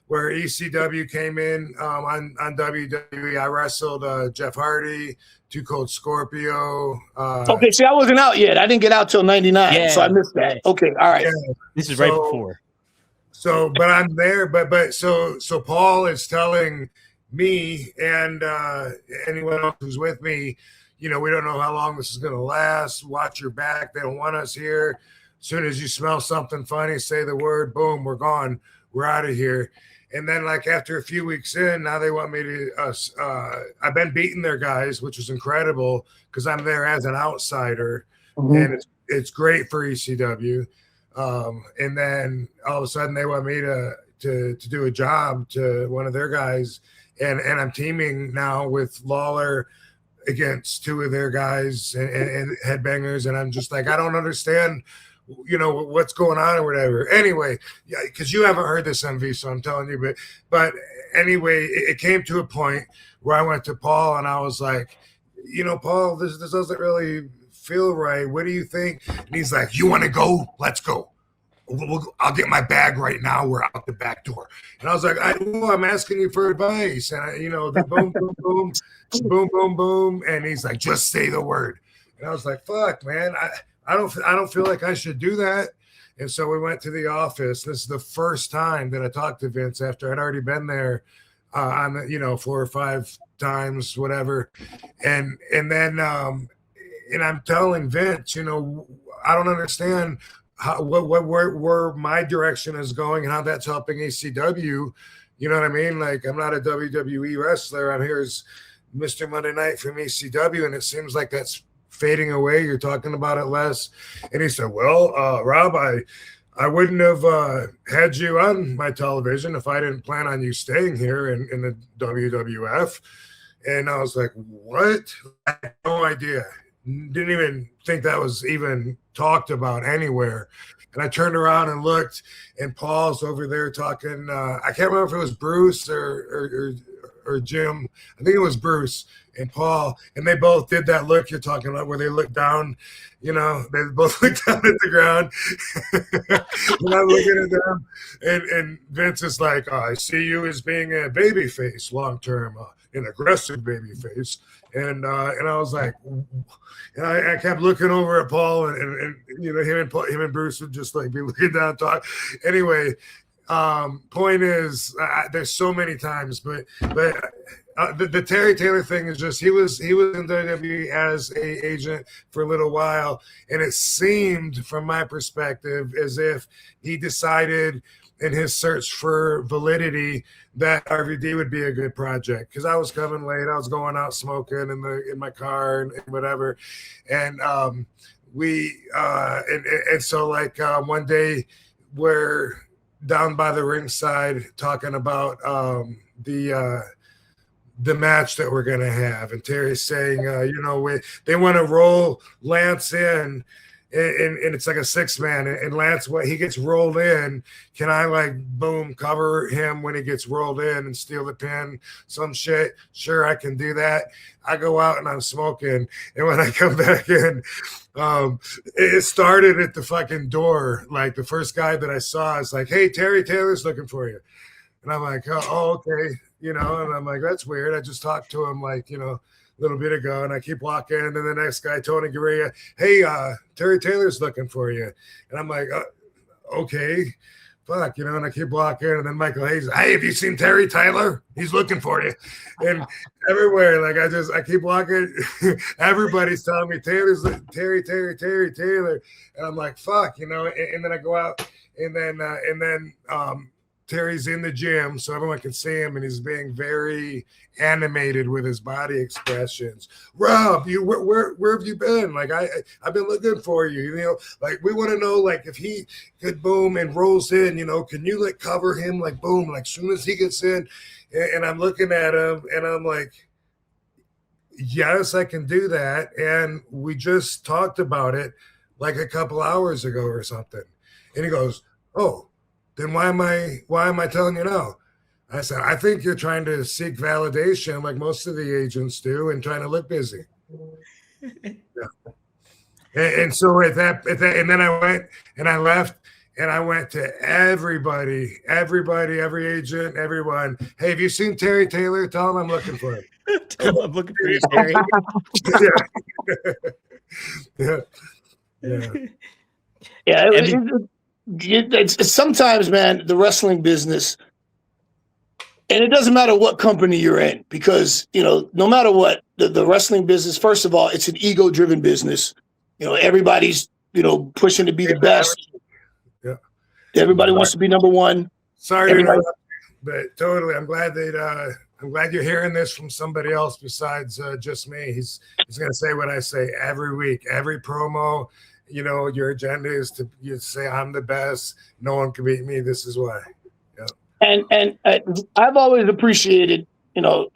C: where ECW came in on WWE. I wrestled Jeff Hardy, Too Cold Scorpio.
E: Okay, see, I wasn't out yet. I didn't get out till '99, so I missed that. Okay, all right.
C: Yeah.
D: This is right before.
C: So, but I'm there. But so Paul is telling me and anyone else who's with me, you know, we don't know how long this is going to last. Watch your back. They don't want us here. As soon as you smell something funny, say the word, boom, we're gone. We're out of here. And then like after a few weeks in, now they want me to, I've been beating their guys, which is incredible because I'm there as an outsider. Mm-hmm. And it's great for ECW. And then all of a sudden they want me to do a job to one of their guys. And I'm teaming now with Lawler against two of their guys and headbangers. And I'm just like, I don't understand, you know, what's going on or whatever. Anyway, yeah, because you haven't heard this, MV, so I'm telling you. But anyway, it came to a point where I went to Paul and I was like, you know, Paul, this doesn't really feel right. What do you think? And he's like, you want to go? Let's go. I'll get my bag right now. We're out the back door. And I was like, I'm asking you for advice. And, you know, the boom, boom, boom, boom, boom, boom. And he's like, just say the word. And I was like, fuck, man, I don't feel like I should do that. And so we went to the office. This is the first time that I talked to Vince after I'd already been there on the, you know, 4 or 5 times, whatever. And then and I'm telling Vince, you know, I don't understand where my direction is going and how that's helping ECW. You know what I mean? Like, I'm not a WWE wrestler. I'm here as Mr. Monday Night from ECW, and it seems like that's fading away. You're talking about it less. And he said, well, Rob, I wouldn't have had you on my television if I didn't plan on you staying here in the WWF. And I was like, what? I had no idea. Didn't even think that was even talked about anywhere. And I turned around and looked, and Paul's over there talking. I can't remember if it was Bruce or Jim. I think it was Bruce and Paul, and they both did that look you're talking about where they look down, you know, they both looked down at the ground. And I'm looking at them, and Vince is like, oh, I see you as being a baby face long term. an aggressive baby face. And I was like, and I kept looking over at Paul, and you know, him and Bruce would just like be looking down, talk. Anyway, point is, there's so many times, but the Terry Taylor thing is just he was in WWE as a agent for a little while, and it seemed from my perspective as if he decided in his search for validity that RVD would be a good project, because I was coming late, I was going out smoking in my car and whatever, and so like one day we're down by the ringside talking about the match that we're going to have. And Terry's saying, you know, they want to roll Lance in, and it's like a 6-man. And Lance, what he gets rolled in, can I like, boom, cover him when he gets rolled in and steal the pin? Some shit. Sure, I can do that. I go out and I'm smoking. And when I come back in, it started at the fucking door. Like the first guy that I saw is like, hey, Terry Taylor's looking for you. And I'm like, oh, okay. You know, and I'm like, that's weird. I just talked to him like, you know, a little bit ago, and I keep walking. And then the next guy, Tony Gurria, hey, Terry Taylor's looking for you. And I'm like, okay, fuck, you know, and I keep walking. And then Michael Hayes, hey, have you seen Terry Taylor? He's looking for you. And everywhere, like I keep walking. Everybody's telling me Terry. And I'm like, fuck, you know, and then I go out, and then Terry's in the gym so everyone can see him, and he's being very animated with his body expressions. Rob, where have you been? Like I've been looking for you. You know, like we want to know, like if he could boom and rolls in, you know, can you like cover him like boom, like soon as he gets in? And I'm looking at him and I'm like, yes, I can do that. And we just talked about it like a couple hours ago or something. And he goes, oh, then why am I telling you now? I said, I think you're trying to seek validation like most of the agents do and trying to look busy. Yeah. And so at that, and then I went and I left and I went to everybody, every agent, everyone. Hey, have you seen Terry Taylor? Tell him I'm looking for him.
D: Tell him I'm looking for you, Terry.
E: Yeah. It's sometimes, man, the wrestling business, and it doesn't matter what company you're in, because, you know, no matter what, the wrestling business, first of all, it's an ego-driven business. You know, everybody's, you know, pushing to be the best.
C: Yeah.
E: Everybody wants to be number one.
C: Sorry to interrupt, but totally, I'm glad you're hearing this from somebody else besides just me. He's going to say what I say every week, every promo. You know, your agenda is to say I'm the best. No one can beat me. This is why. Yeah.
E: And I've always appreciated, you know,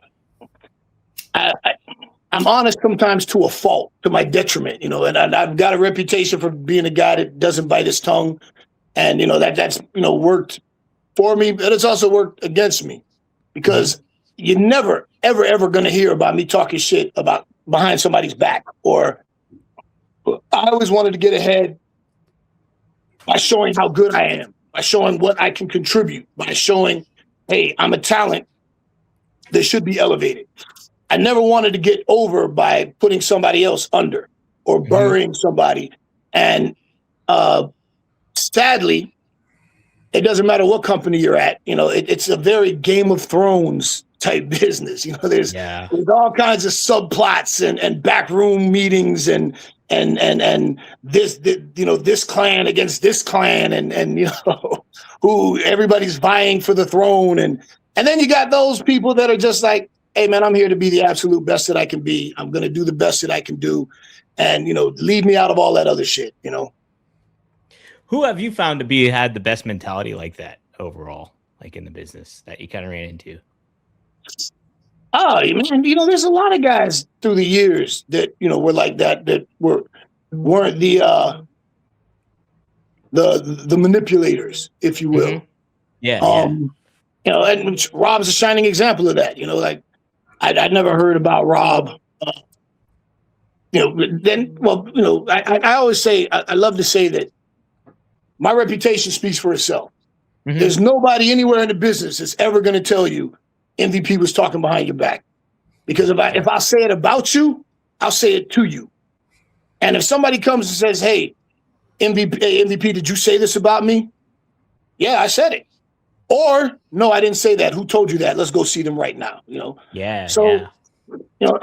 E: I'm honest sometimes to a fault, to my detriment, you know, and I've got a reputation for being a guy that doesn't bite his tongue, and you know that's you know worked for me, but it's also worked against me, because you're never ever going to hear about me talking shit about behind somebody's back. Or I always wanted to get ahead by showing how good I am, by showing what I can contribute, by showing, hey, I'm a talent that should be elevated. I never wanted to get over by putting somebody else under or burying somebody. And sadly, it doesn't matter what company you're at. You know, it's a very Game of Thrones type business. You know, there's all kinds of subplots and backroom meetings and this you know, this clan against this clan and you know, who everybody's vying for the throne, and then you got those people that are just like, hey man, I'm here to be the absolute best that I can be. I'm gonna do the best that I can do, and you know, leave me out of all that other shit. You know,
D: who have you found to had the best mentality like that overall, like in the business that you kind of ran into?
E: Oh man, you know, there's a lot of guys through the years that, you know, were like that weren't the manipulators, if you will.
D: Yeah.
E: You know, and Rob's a shining example of that. You know, like I'd never heard about Rob. You know, then, well, you know, I always say, I love to say that my reputation speaks for itself. There's nobody anywhere in the business that's ever going to tell you MVP was talking behind your back. Because if I say it about you, I'll say it to you. And if somebody comes and says, hey, MVP, did you say this about me? Yeah, I said it. Or, no, I didn't say that. Who told you that? Let's go see them right now, you know?
D: Yeah.
E: So, you know,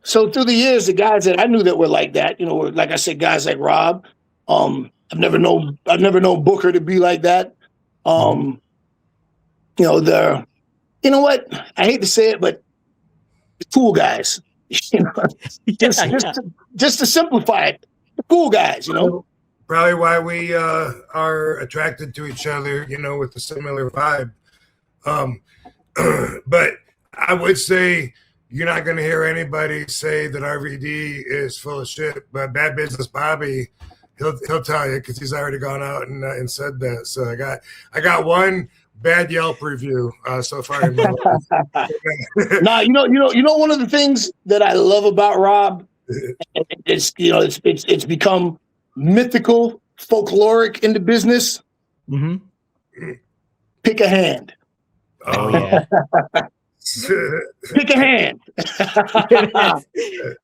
E: so through the years, the guys that I knew that were like that, you know, were, like I said, guys like Rob. I've never known Booker to be like that. You know, you know what? I hate to say it, but the cool guys, you know, just to simplify it, the cool guys, you know.
C: Probably why we are attracted to each other, you know, with a similar vibe. But I would say you're not going to hear anybody say that RVD is full of shit. But Bad Business Bobby, he'll tell you because he's already gone out and said that. So I got one bad Yelp review so far in my life.
E: Nah, you know, one of the things that I love about Rob, it's become mythical, folkloric in the business. Mm-hmm. Pick a hand.
D: Oh yeah.
E: Pick a hand.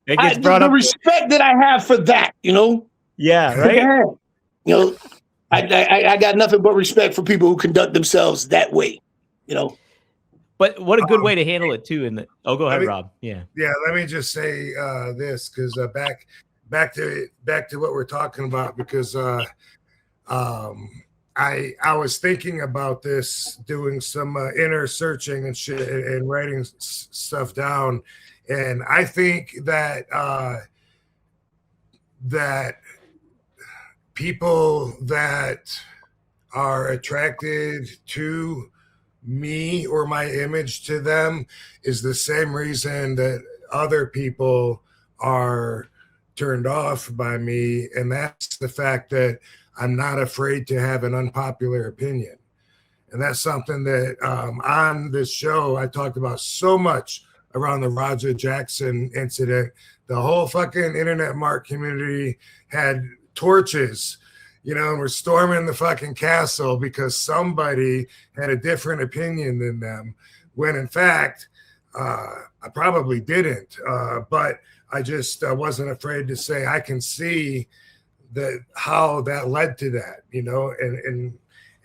D: It gets brought up.
E: The respect that I have for that, you know.
D: Yeah, right.
E: Pick a hand. You know, I got nothing but respect for people who conduct themselves that way, you know.
D: But what a good way to handle it too. Go ahead, Rob. Yeah.
C: Yeah. Let me just say this because back to what we're talking about because I was thinking about this, doing some inner searching and shit and writing stuff down, and I think that that people that are attracted to me or my image to them is the same reason that other people are turned off by me, and that's the fact that I'm not afraid to have an unpopular opinion. And that's something that on this show I talked about so much around the Roger Jackson incident. The whole fucking internet mark community had torches, you know, and we're storming the fucking castle because somebody had a different opinion than them, when in fact I probably didn't, but I just wasn't afraid to say I can see that how that led to that, you know. And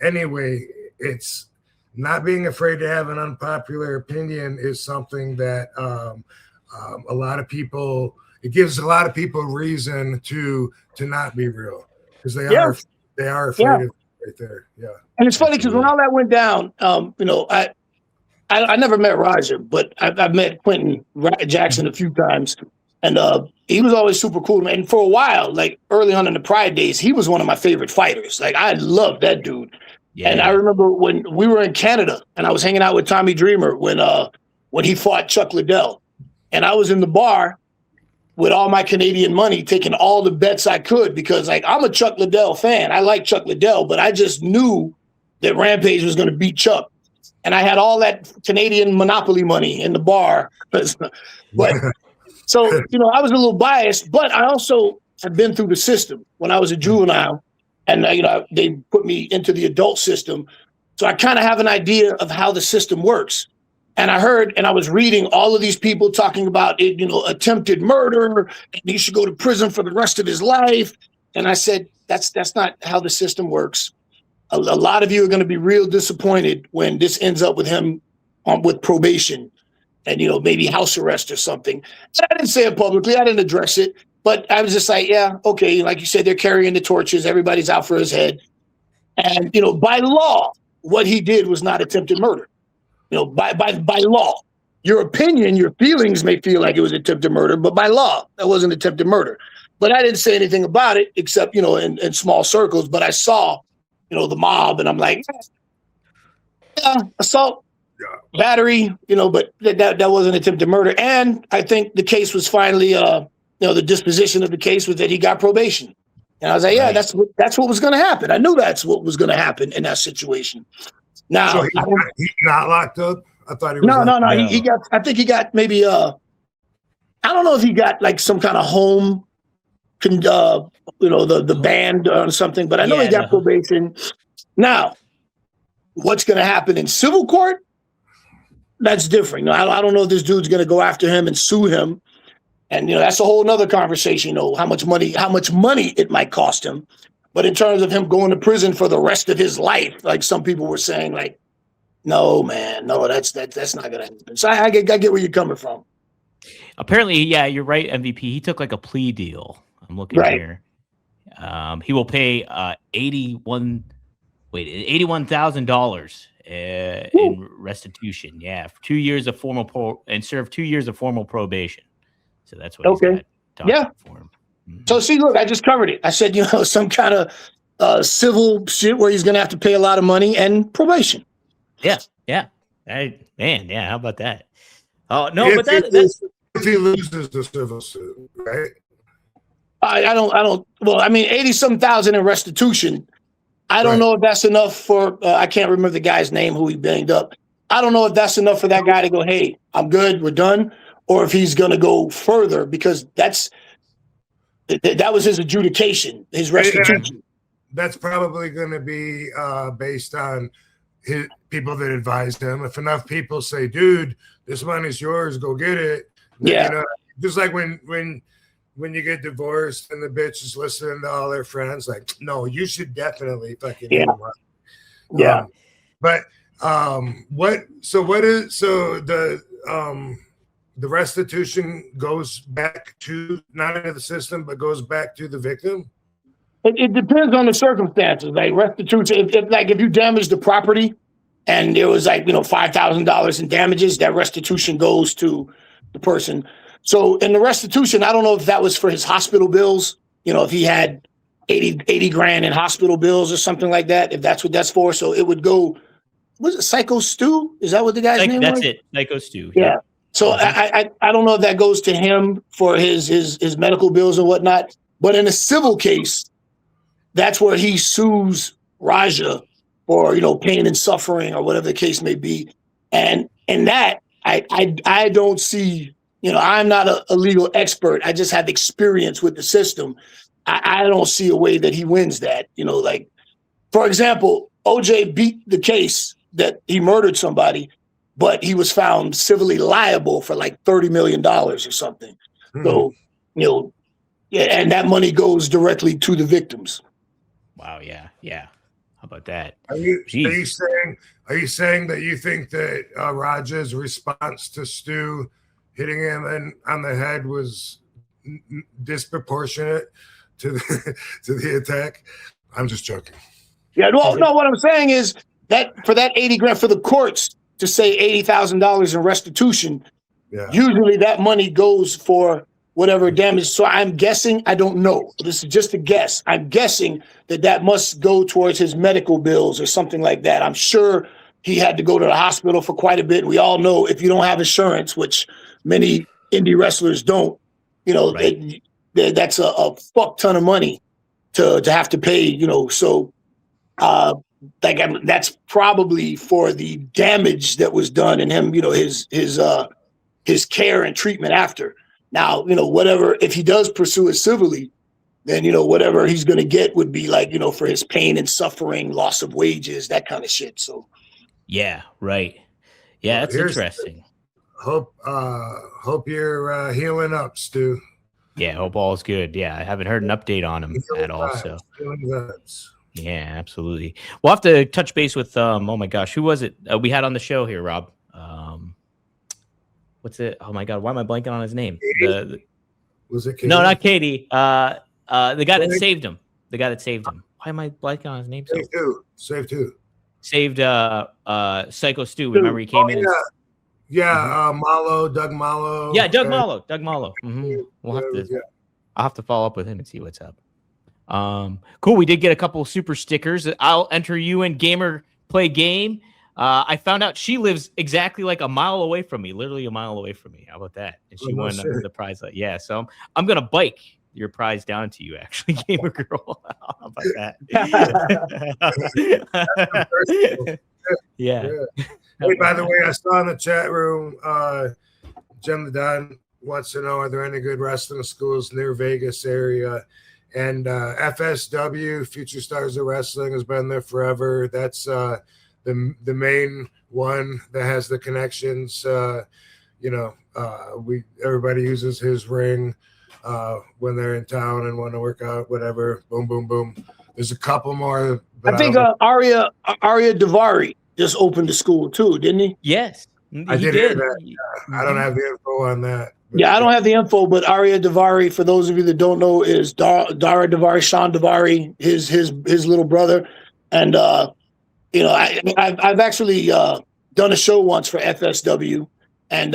C: anyway, it's not being afraid to have an unpopular opinion is something that a lot of people, it gives a lot of people reason to not be real because they are afraid of it right there. Yeah.
E: And it's funny because when all that went down, you know, I never met Roger, but I've met Quentin Jackson a few times. And he was always super cool, man. And for a while, like early on in the Pride days, he was one of my favorite fighters. Like I loved that dude. Yeah. And I remember when we were in Canada and I was hanging out with Tommy Dreamer when he fought Chuck Liddell. And I was in the bar with all my Canadian money, taking all the bets I could because like I'm a Chuck Liddell fan. I like Chuck Liddell, but I just knew that Rampage was going to beat Chuck. And I had all that Canadian Monopoly money in the bar. But so, you know, I was a little biased, but I also had been through the system when I was a juvenile and, you know, they put me into the adult system. So I kind of have an idea of how the system works. And I heard, and I was reading all of these people talking about it, you know, attempted murder, and he should go to prison for the rest of his life. And I said, that's not how the system works. A lot of you are going to be real disappointed when this ends up with him with probation. And, you know, maybe house arrest or something. And I didn't say it publicly. I didn't address it. But I was just like, yeah, okay. Like you said, they're carrying the torches. Everybody's out for his head. And, you know, by law, what he did was not attempted murder. You know, by law. Your opinion, your feelings may feel like it was attempted murder, but by law, that wasn't attempted murder. But I didn't say anything about it except, you know, in small circles. But I saw, you know, the mob, and I'm like, yeah, assault. Yeah. Battery, you know, but that wasn't attempted murder. And I think the case was finally, you know, the disposition of the case was that he got probation. And I was like, yeah, that's what was going to happen. I knew that's what was going to happen in that situation. Now,
C: so he's not locked up. I thought he was.
E: No. He got. I think he got maybe. I don't know if he got like some kind of home, you know, the band or something. But I know he got probation. Now, what's going to happen in civil court? that's different. I don't know if this dude's going to go after him and sue him. And, that's a whole nother conversation, how much money it might cost him. But in terms of him going to prison for the rest of his life, like some people were saying, like, no, man, no, that's not going to happen. So I get where you're coming from.
D: Apparently, yeah, you're right, MVP. He took like a plea deal. I'm looking here. He will pay $81,000 in restitution. Yeah, for 2 years of serve 2 years of formal probation. So that's what.
E: Okay. Yeah.
D: For him. Mm-hmm.
E: So see, look, I just covered it. I said, some kind of civil shit where he's going to have to pay a lot of money and probation.
D: Yeah. Yeah. Yeah. How about that? Oh no, but that's
C: if he loses the civil suit, right?
E: I don't. Well, I mean, 80-some thousand in restitution. I don't know if that's enough for. I can't remember the guy's name who he banged up. I don't know if that's enough for that guy to go, hey, I'm good, we're done, or if he's going to go further because that was his adjudication, his restitution.
C: That's probably going to be based on his people that advised him. If enough people say, dude, this money's yours, go get it.
E: Yeah.
C: Just like when you get divorced and the bitch is listening to all their friends, like, no, you should definitely fucking
E: yeah.
C: But the restitution goes back to not into the system, but goes back to the victim.
E: It depends on the circumstances. Like restitution, if you damage the property and there was $5,000 in damages, that restitution goes to the person. So in the restitution, I don't know if that was for his hospital bills, if he had 80 grand in hospital bills or something like that, if that's what that's for. So it would go, was it Psycho Stu? Is that what the guy's name was?
D: That's it, Psycho Stu.
E: Yeah. So I don't know if that goes to him for his medical bills and whatnot, but in a civil case, that's where he sues Raja for, pain and suffering or whatever the case may be. And that I don't see, I'm not a legal expert. I just have experience with the system. I don't see a way that he wins that, like, for example, OJ beat the case that he murdered somebody, but he was found civilly liable for like $30 million or something. So, and that money goes directly to the victims.
D: Wow. Yeah. How about that?
C: Are you saying that you think that Raja's response to Stu hitting him on the head was disproportionate to the attack? I'm just joking.
E: Yeah, no, what I'm saying is that for that 80 grand for the courts to say $80,000 in restitution, usually that money goes for whatever damage. So I'm guessing, I don't know. This is just a guess. I'm guessing that must go towards his medical bills or something like that. I'm sure he had to go to the hospital for quite a bit. We all know if you don't have insurance, which many indie wrestlers don't, that's a fuck ton of money to have to pay, so that's probably for the damage that was done in him, his care and treatment after. Now, whatever, if he does pursue it civilly, then, whatever he's going to get would be like, for his pain and suffering, loss of wages, that kind of shit. So.
D: Yeah. Right. Yeah. That's interesting.
C: Hope you're healing up, Stu.
D: Yeah. Hope all's good. Yeah. I haven't heard an update on him at all. So. Yeah, absolutely. We'll have to touch base with, oh my gosh, who was it we had on the show here, Rob? What's it? Oh my God, why am I blanking on his name?
C: Was it Katie?
D: No, not Katie. The guy that saved him. The guy that saved him. Why am I blanking on his name?
C: Saved who?
D: Saved Psycho Stu. Remember he came in.
C: Malo, Doug Malo.
D: Yeah, Doug Malo. Mm-hmm. I'll have to follow up with him and see what's up. Cool. We did get a couple of super stickers. I'll enter you in Gamer Play Game. I found out she lives exactly like a mile away from me, literally a mile away from me. How about that? And she won the prize. Yeah. So I'm going to bike your prize down to you, actually, Gamer Girl. How about that? Yeah.
C: Hey, by the way, I saw in the chat room, Jem the Don wants to know, are there any good wrestling schools near Vegas area? And FSW, Future Stars of Wrestling, has been there forever. That's the main one that has the connections. Everybody uses his ring when they're in town and want to work out, whatever. Boom, boom, boom. There's a couple more. But
E: I think Arya Davari just opened the school too, didn't he?
D: Yes,
C: I did hear that. I don't have the info on that.
E: Yeah, I don't have the info, but Arya Davari, for those of you that don't know, is Dara Davari, Sean Davari, his little brother. And I've actually done a show once for FSW, and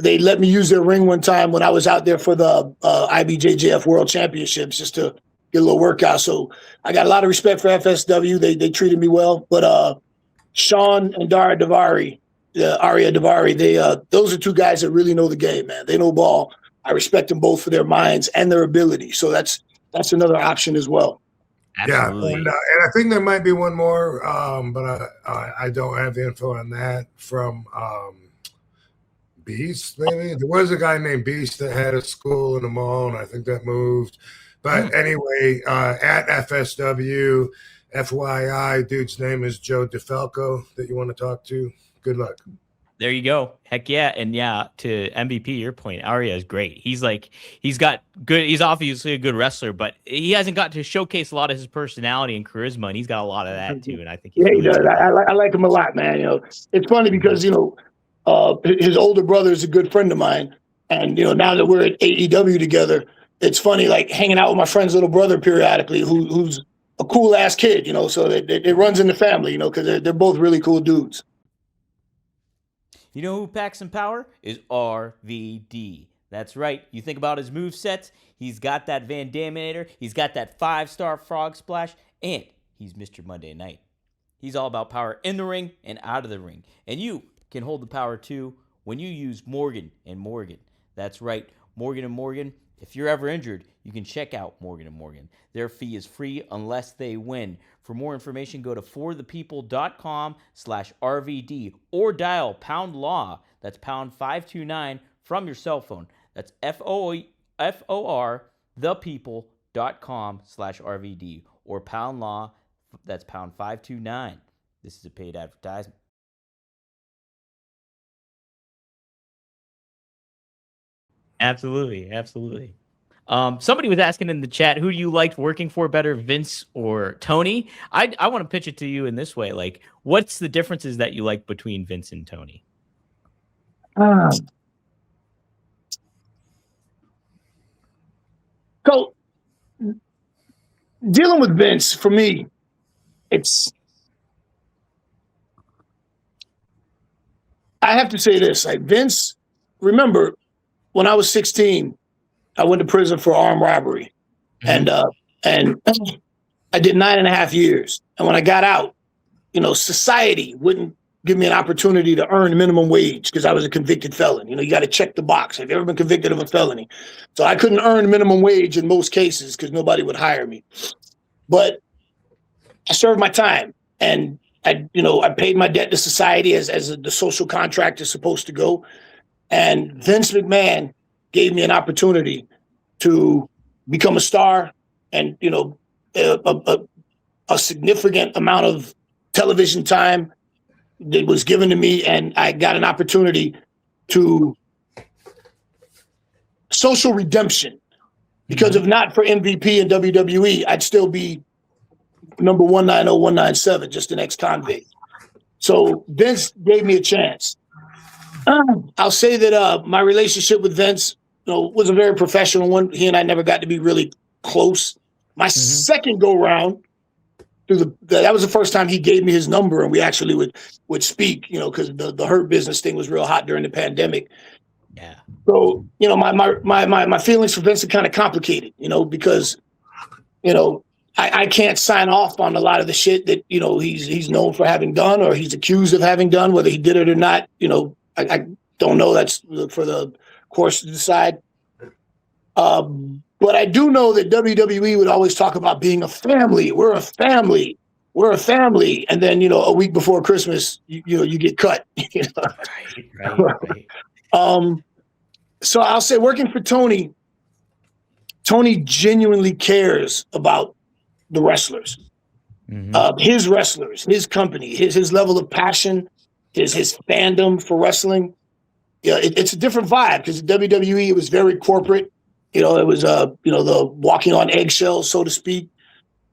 E: they let me use their ring one time when I was out there for the IBJJF World Championships, just to get a little workout. So I got a lot of respect for FSW. They treated me well. But Sean and Dara Davari, Arya Davari, those are two guys that really know the game, man. They know ball. I respect them both for their minds and their ability. So that's another option as well.
D: Absolutely.
C: Yeah, and I think there might be one more, but I don't have the info on that from Beast, maybe. There was a guy named Beast that had a school in the mall, and I think that moved. But anyway, at FSW, FYI, dude's name is Joe DeFalco that you want to talk to. Good luck.
D: There you go. Heck yeah. And yeah, to MVP, your point, Arya is great. He's obviously a good wrestler, but he hasn't got to showcase a lot of his personality and charisma, and he's got a lot of that too. And I think
E: he does. I like him a lot, man. It's funny because his older brother is a good friend of mine, and now that we're at AEW together, it's funny like hanging out with my friend's little brother periodically, who's a cool ass kid, so it runs in the family, because they're both really cool dudes.
D: You know who packs some power? Is RVD. That's right. You think about his movesets, he's got that Van Daminator, he's got that 5-star frog splash, and he's Mr. Monday Night. He's all about power in the ring and out of the ring. And you can hold the power too when you use Morgan & Morgan. That's right, Morgan & Morgan. If you're ever injured, you can check out Morgan & Morgan. Their fee is free unless they win. For more information, go to forthepeople.com/RVD or dial pound law. That's pound 529 from your cell phone. That's FOR thepeople.com/RVD or pound law. That's pound 529. This is a paid advertisement. Absolutely. Somebody was asking in the chat, who do you liked working for better, Vince or Tony? I want to pitch it to you in this way. Like, what's the differences that you like between Vince and Tony?
E: So dealing with Vince, for me, I have to say this, like Vince, remember, when I was 16, I went to prison for armed robbery, and I did 9.5 years. And when I got out, society wouldn't give me an opportunity to earn minimum wage because I was a convicted felon. You got to check the box. Have you ever been convicted of a felony? So I couldn't earn minimum wage in most cases because nobody would hire me. But I served my time, and I paid my debt to society as the social contract is supposed to go. And Vince McMahon gave me an opportunity to become a star, and a significant amount of television time that was given to me, and I got an opportunity to social redemption, because if not for MVP and WWE, I'd still be number 190197, just an ex-convict. So Vince gave me a chance. I'll say that my relationship with Vince, was a very professional one. He and I never got to be really close. My second go round, that was the first time he gave me his number, and we actually would speak, because the Hurt Business thing was real hot during the pandemic.
D: Yeah.
E: So my feelings for Vince are kind of complicated, because I can't sign off on a lot of the shit that he's known for having done, or he's accused of having done, whether he did it or not. I don't know. That's for the course to decide. But I do know that WWE would always talk about being a family. We're a family. And then, a week before Christmas, you get cut.
D: Right.
E: So I'll say working for Tony genuinely cares about the wrestlers. his wrestlers, his company, his level of passion, his fandom for wrestling. Yeah, it's a different vibe because WWE, it was very corporate. It was the walking on eggshells, so to speak.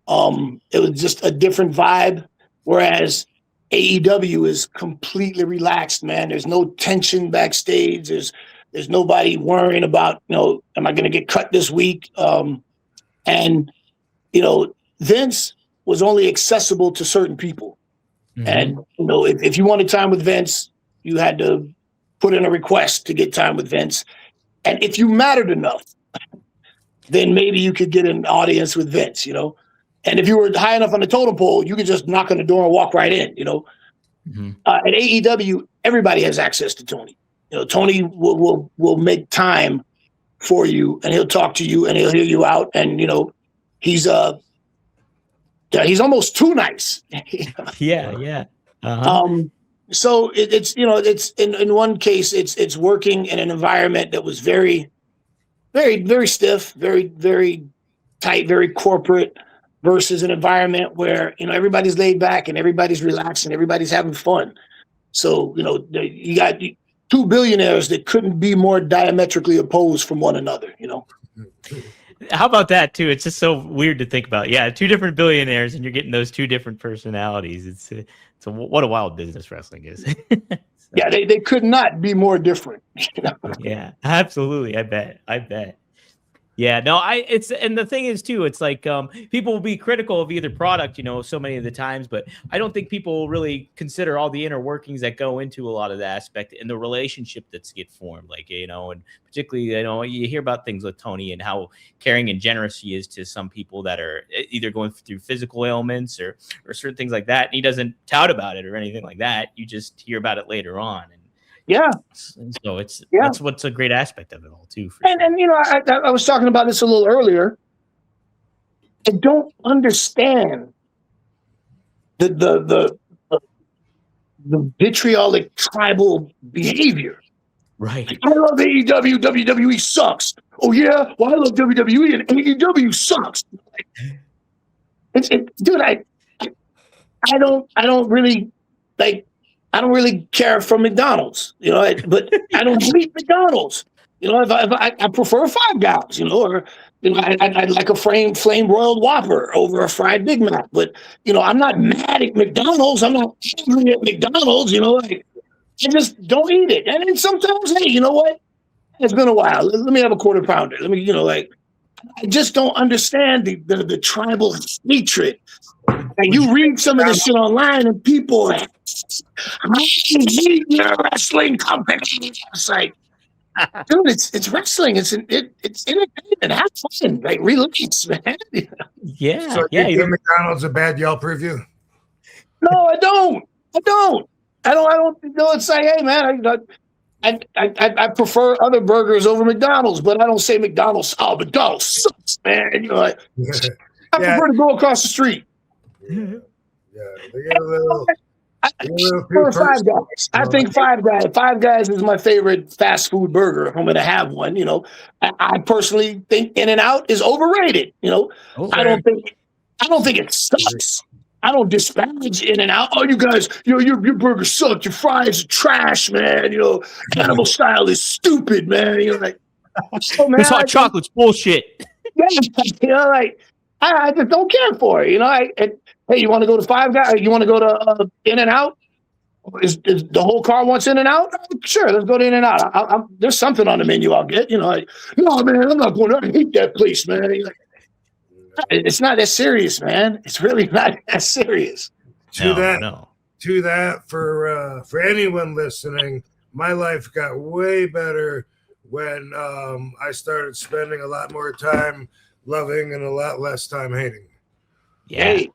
E: It was just a different vibe. Whereas AEW is completely relaxed, man. There's no tension backstage. There's nobody worrying about, am I going to get cut this week? And Vince was only accessible to certain people. And if you wanted time with Vince, you had to put in a request to get time with Vince. And if you mattered enough, then maybe you could get an audience with Vince, And if you were high enough on the totem pole, you could just knock on the door and walk right in, At AEW, everybody has access to Tony. Tony will make time for you, and he'll talk to you, and he'll hear you out, and he's almost too nice.
D: Yeah.
E: So it's in one case it's working in an environment that was very, very, very stiff, very, very tight, very corporate, versus an environment where everybody's laid back and everybody's relaxed and everybody's having fun. So you got two billionaires that couldn't be more diametrically opposed from one another.
D: How about that too? It's just so weird to think about. Yeah, two different billionaires, and you're getting those two different personalities. It's what a wild business wrestling is.
E: Yeah, they could not be more different.
D: Yeah, absolutely. I bet. Yeah, no, and the thing is too, it's like people will be critical of either product, so many of the times, but I don't think people really consider all the inner workings that go into a lot of the aspect and the relationship that's get formed, and particularly, you hear about things with Tony and how caring and generous he is to some people that are either going through physical ailments or certain things like that. And he doesn't tout about it or anything like that. You just hear about it later on.
E: Yeah.
D: So that's what's a great aspect of it all too.
E: And I was talking about this a little earlier. I don't understand the vitriolic tribal behavior.
D: Right.
E: I love AEW. WWE sucks. Oh yeah. Well, I love WWE and AEW sucks. Dude, I don't really like. I don't really care for McDonald's, but I don't hate McDonald's. I prefer Five Guys, or I'd like a flame broiled Whopper over a fried Big Mac. But I'm not mad at McDonald's. I'm not angry at McDonald's. I just don't eat it. And then sometimes, hey, you know what? It's been a while. Let me have a quarter pounder. Let me, I just don't understand the tribal hatred. And you read some of this shit online, and people, I hate your wrestling company. It's like, dude, it's wrestling. It's entertainment. Have fun. Like, relax, man.
D: Yeah.
C: So you think McDonald's a bad Yelp review?
E: No, I don't. It's like, hey, man, I prefer other burgers over McDonald's, but I don't say McDonald's. Oh, McDonald's sucks, man. I prefer to go across the street.
C: Yeah, they get a little.
E: Five Guys. I think Five Guys is my favorite fast food burger if I'm going to have one. I personally think In-N-Out is overrated.
D: Okay.
E: I don't think it sucks. I don't disparage In-N-Out. Oh, you guys, your burger sucks. Your fries are trash, man. Cannibal style is stupid, man. Man,
D: this hot chocolate's bullshit.
E: Yeah, I just don't care for it. Hey, you want to go to Five Guys? You want to go to In-N-Out? Is the whole car wants In-N-Out? Sure, let's go to In-N-Out. There's something on the menu I'll get. No, man, I'm not going. I hate that place, man. It's not that serious, man. It's really not that serious.
C: To that, for anyone listening, my life got way better when I started spending a lot more time loving and a lot less time hating.
D: Yeah.
E: Hey,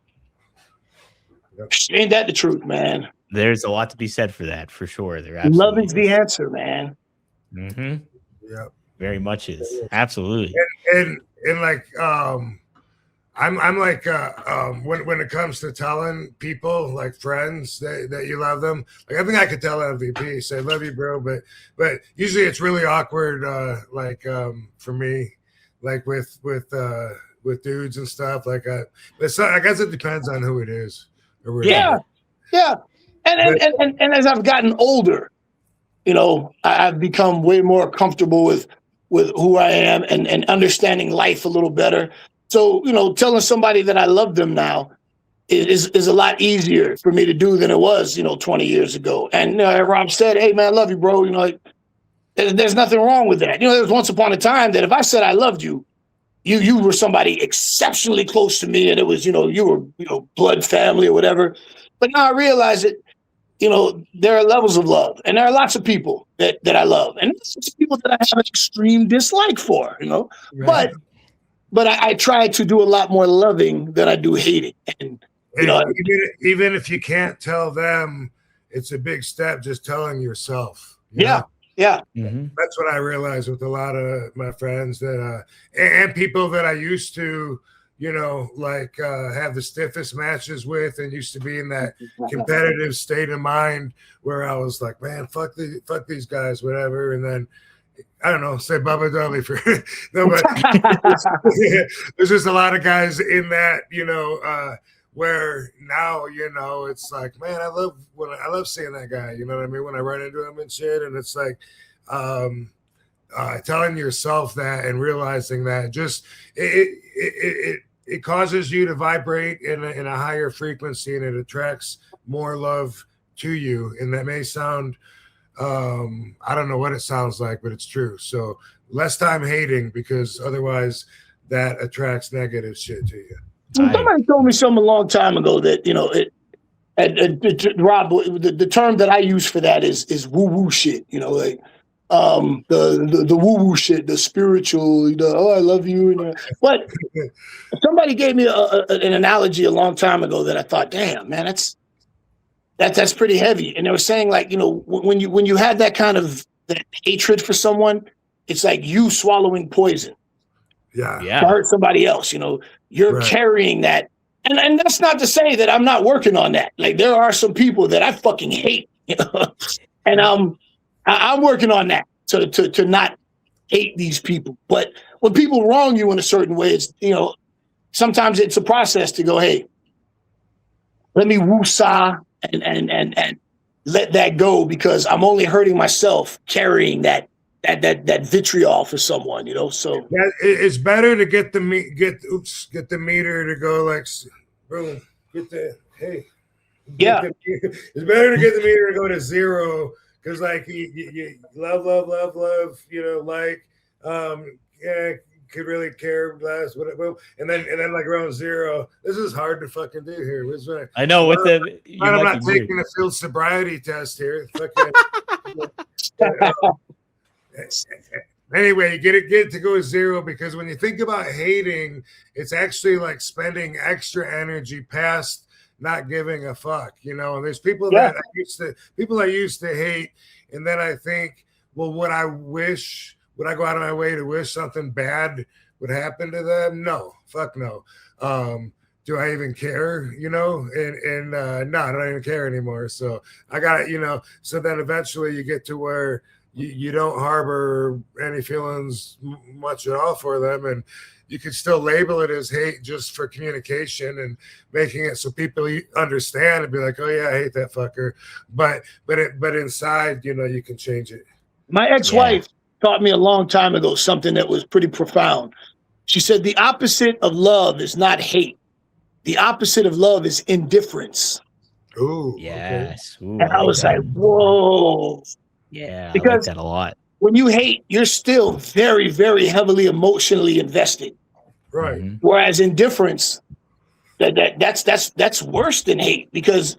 E: ain't that the truth, man?
D: There's a lot to be said for that, for sure.
E: Love is the answer, man.
D: Mm-hmm.
C: Yeah.
D: Very much is. Absolutely.
C: And like I'm like when it comes to telling people, like friends, that you love them, like I think I could tell MVP, say love you, bro, but usually it's really awkward, for me, like with with dudes and stuff. Like, I guess it depends on who it is. Or
E: Yeah. And as I've gotten older, you know, I've become way more comfortable with who I am and understanding life a little better. So, you know, telling somebody that I love them now is a lot easier for me to do than it was, you know, 20 years ago. And Rob said, hey, man, I love you, bro. You know, like, there's nothing wrong with that. You know, there was once upon a time that if I said I loved you, you were somebody exceptionally close to me, and it was, you know, you were, you know, blood family or whatever. But now I realize that, you know, there are levels of love, and there are lots of people that I love, and there's people that I have an extreme dislike for, you know.
C: Right.
E: But I try to do a lot more loving than I do hating, and you know,
C: even if you can't tell them, it's a big step just telling yourself.
E: Yeah.
D: Mm-hmm.
C: That's what I realized with a lot of my friends that and people that I used to, you know, like have the stiffest matches with, and used to be in that competitive state of mind where I was like, man, fuck these guys, whatever. And then I don't know, say Bubba Dudley for no, but there's just a lot of guys in that, you know, where now, you know, it's like, man, I love seeing that guy, you know what I mean, when I run into him and shit. And it's like telling yourself that and realizing that just it causes you to vibrate in a higher frequency, and it attracts more love to you. And that may sound I don't know what it sounds like, but it's true. So less time hating, because otherwise that attracts negative shit to you.
E: Somebody told me something a long time ago that, you know, Rob, the term that I use for that is woo woo shit. You know, like the woo woo shit, the spiritual. Oh, I love you. But somebody gave me an analogy a long time ago that I thought, damn, man, that's pretty heavy. And they were saying, like, you know, when you had that kind of that hatred for someone, it's like you swallowing poison.
C: Yeah.
E: To hurt somebody else, you know, you're carrying that. And that's not to say that I'm not working on that. Like, there are some people that I fucking hate, you know? And I'm working on that to not hate these people. But when people wrong you in a certain way, it's, you know, sometimes it's a process to go, hey, let me woo-saw and let that go, because I'm only hurting myself carrying that vitriol for someone, you know. So
C: it's better to get the meter to go like, boom, it's better to get the meter to go to zero, because like you love, you know, like could really care less, whatever, and then like around zero. This is hard to fucking do here.
D: I know what
C: I'm not taking a field sobriety test here. Anyway, you get it to go to zero, because when you think about hating, it's actually like spending extra energy past not giving a fuck, you know. And there's people that I used to hate, and then I think, well, would I go out of my way to wish something bad would happen to them? No, fuck no. Do I even care? You know, and no, I don't even care anymore. So I got it, you know. So then eventually you get to where you don't harbor any feelings much at all for them, and you can still label it as hate just for communication and making it so people understand and be like, oh yeah, I hate that fucker. But inside, you know, you can change it.
E: My ex-wife taught me a long time ago something that was pretty profound. She said, the opposite of love is not hate. The opposite of love is indifference.
C: Ooh,
D: yes.
C: Okay.
D: Ooh,
E: and I was like, whoa.
D: Yeah,
E: because
D: I like that a lot.
E: When you hate, you're still very, very heavily emotionally invested.
C: Right.
D: Mm-hmm.
E: Whereas indifference, that's worse than hate, because,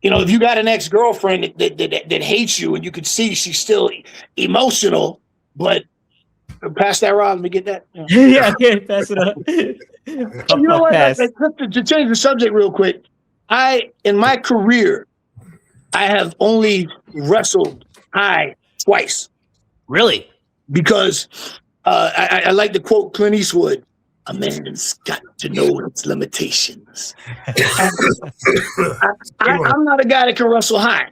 E: you know, if you got an ex-girlfriend that hates you and you could see she's still emotional, but pass that, Rob, let me get that.
D: Yeah, pass it up.
E: You know what? To change the subject real quick, in my career, I have only wrestled high twice.
D: Really?
E: Because I like to quote Clint Eastwood, a man's got to know its limitations. I'm not a guy that can wrestle high,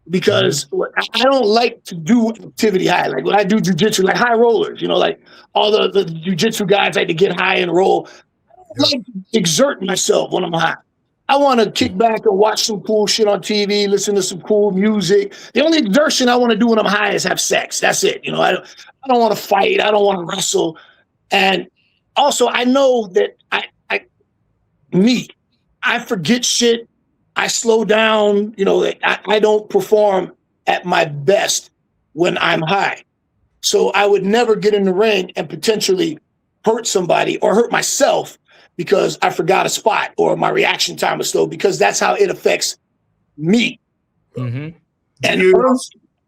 E: because I don't like to do activity high. Like when I do jujitsu, like high rollers, you know, like all the jujitsu guys like to get high and roll. like exerting myself when I'm high. I want to kick back and watch some cool shit on TV, listen to some cool music. The only exertion I want to do when I'm high is have sex. That's it. You know, I don't want to fight. I don't want to wrestle. And also, I know that I forget shit. I slow down. You know, I don't perform at my best when I'm high. So I would never get in the ring and potentially hurt somebody or hurt myself because I forgot a spot or my reaction time was slow, because that's how it affects me.
D: Mm-hmm.
E: And
C: do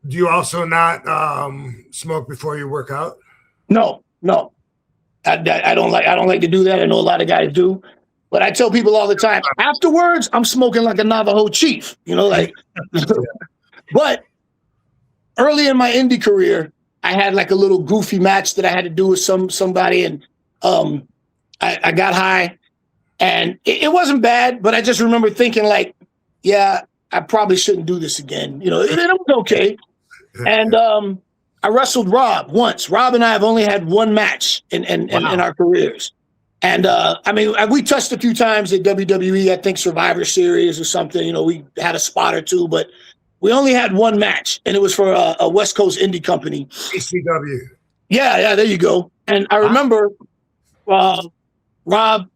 C: you also not smoke before you work out?
E: No. I don't like to do that. I know a lot of guys do, but I tell people all the time, afterwards, I'm smoking like a Navajo chief, you know, like, but early in my indie career, I had like a little goofy match that I had to do with somebody, and I got high, and it wasn't bad, but I just remember thinking like, yeah, I probably shouldn't do this again. You know, it was okay. And I wrestled Rob once. Rob and I have only had one match in our careers. And I mean, we touched a few times at WWE, I think Survivor Series or something. You know, we had a spot or two, but we only had one match, and it was for a West Coast indie company.
C: ECW.
E: Yeah, there you go. And I remember Rob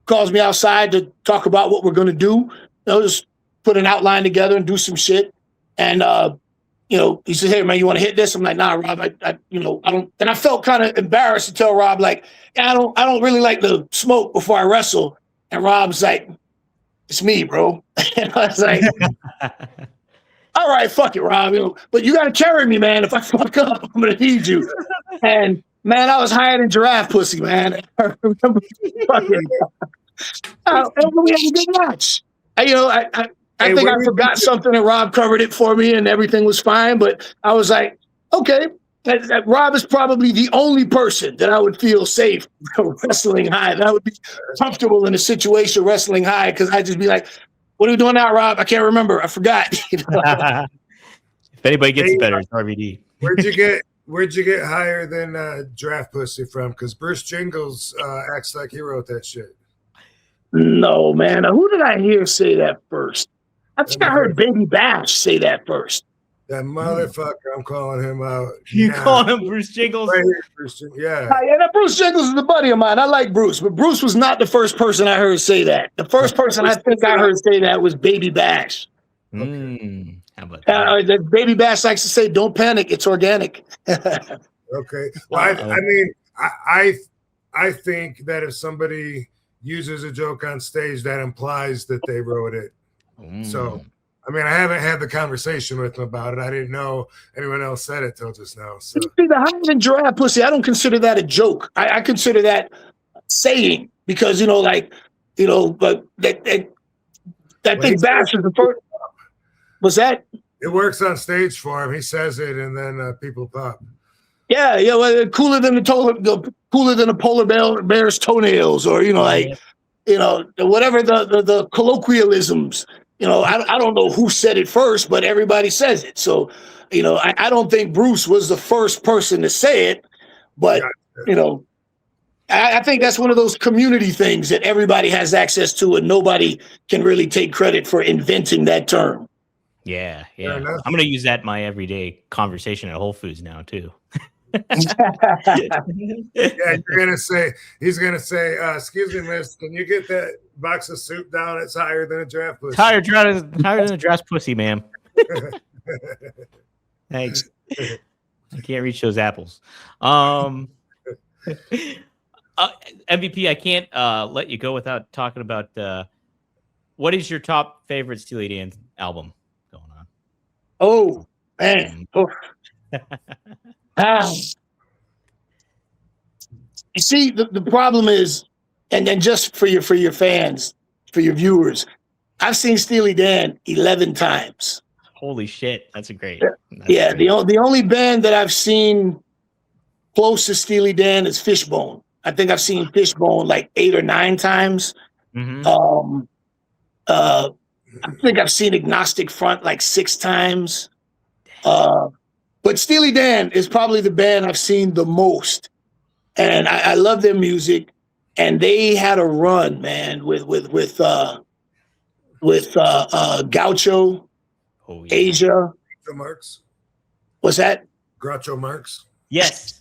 E: calls me outside to talk about what we're going to do. You know, just put an outline together and do some shit. And, you know, he said, hey, man, you want to hit this? I'm like, nah, Rob, I don't. And I felt kind of embarrassed to tell Rob, like, yeah, I don't really like to smoke before I wrestle. And Rob's like, it's me, bro. And I was like, all right, fuck it, Rob. You know, but you got to carry me, man. If I fuck up, I'm going to need you. And, man, I was higher than giraffe pussy, man. I remember fucking, we had a good match. I think I forgot something, and Rob covered it for me, and everything was fine. But I was like, okay, that Rob is probably the only person that I would feel safe wrestling high. That I would be comfortable in a situation wrestling high, because I'd just be like, what are we doing now, Rob? I can't remember. I forgot. You know?
D: If anybody gets better, it's RVD.
C: Where'd you get higher than draft pussy from? Because Bruce Jingles acts like he wrote that shit.
E: No, man. Who did I hear say that first? I think I heard Baby Bash say that first.
C: That motherfucker, I'm calling him out.
D: You call him Bruce Jingles?
C: Right here, Bruce, yeah.
E: Yeah, that Bruce Jingles is a buddy of mine. I like Bruce, but Bruce was not the first person I heard say that. The first person I think I heard say that was Baby Bash.
D: How about that?
E: Baby Bash likes to say, don't panic, it's organic.
C: Okay. Well, I mean, I think that if somebody uses a joke on stage, that implies that they wrote it. So, I mean, I haven't had the conversation with them about it. I didn't know anyone else said it till just now. So,
E: the higher than giraffe pussy, I don't consider that a joke. I consider that saying, because, you know, like, you know, but that thing Bash is the first. Was that?
C: It works on stage for him. He says it, and then people pop.
E: Yeah, well, cooler than a polar bear's toenails, or, you know, like, you know, whatever the colloquialisms. You know, I don't know who said it first, but everybody says it. So, you know, I don't think Bruce was the first person to say it, but, you know, I think that's one of those community things that everybody has access to, and nobody can really take credit for inventing that term.
D: Yeah. I'm going to use that in my everyday conversation at Whole Foods now, too.
C: Yeah, he's gonna say, excuse me, miss, can you get that box of soup down? It's higher than a draft pussy.
D: Higher than a draft pussy, ma'am. Thanks. I can't reach those apples. MVP, I can't let you go without talking about what is your top favorite Steely Dan album going on?
E: Oh, man. You see, the problem is, and then just for your fans, for your viewers, I've seen Steely Dan 11 times.
D: Holy shit, that's great.
E: Great. The only band that I've seen close to Steely Dan is Fishbone. I think I've seen Fishbone like 8 or 9 times. Mm-hmm. I think I've seen Agnostic Front like 6 times. But Steely Dan is probably the band I've seen the most. And I love their music. and they had a run, man, with Gaucho,
D: Oh, yeah.
E: Asia.
C: Marx.
E: What's that?
C: Groucho Marx.
D: Yes.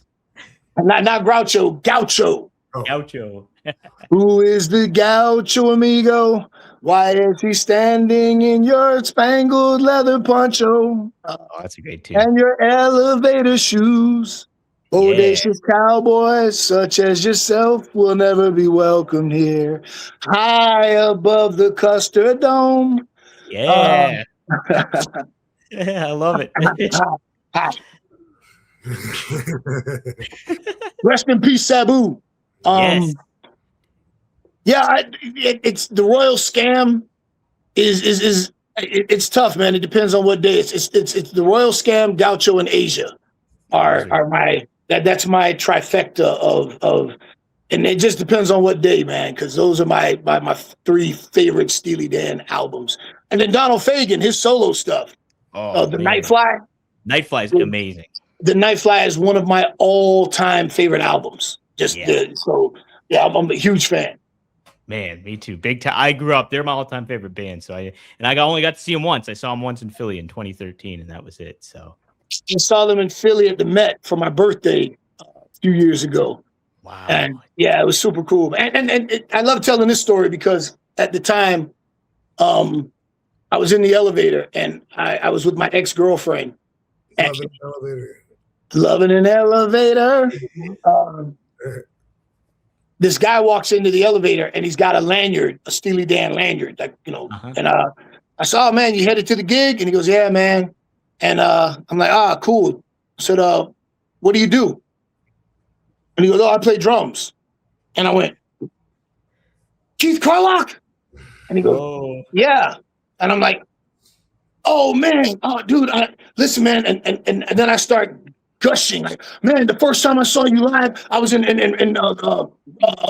E: Not Groucho, Gaucho.
C: Oh.
D: Gaucho.
E: Who is the Gaucho amigo? Why is he standing in your spangled leather poncho?
D: Oh, that's a great tune.
E: And your elevator shoes? Audacious cowboys such as yourself will never be welcome here. High above the custard dome.
D: Yeah. Yeah, I love it.
E: Rest in peace, Sabu.
D: Yes.
E: Yeah, it's the royal scam it's tough, man. It depends on what day. It's the royal scam, Gaucho, and Asia are my that's my trifecta of and it just depends on what day, man, because those are my 3 favorite Steely Dan albums. And then Donald Fagen, his solo stuff. The Nightfly.
D: Nightfly is amazing.
E: The Nightfly is one of my all-time favorite albums. I'm a huge fan.
D: Man, me too. Big time. I grew up. They're my all-time favorite band. So I only got to see them once. I saw them once in Philly in 2013, and that was it. So
E: I saw them in Philly at the Met for my birthday a few years ago.
D: Wow.
E: And yeah, it was super cool. And I love telling this story because at the time, I was in the elevator and I was with my ex-girlfriend. Loving an elevator. This guy walks into the elevator and he's got a lanyard, a Steely Dan lanyard, and I saw, man, you headed to the gig? And he goes, yeah, man. And I'm like, cool. I said, what do you do? And he goes, I play drums. And I went, Keith Carlock? And he goes, yeah. And I'm like, oh, man. Oh, dude, listen, man. And then I start gushing. Like, man, the first time I saw you live, I was in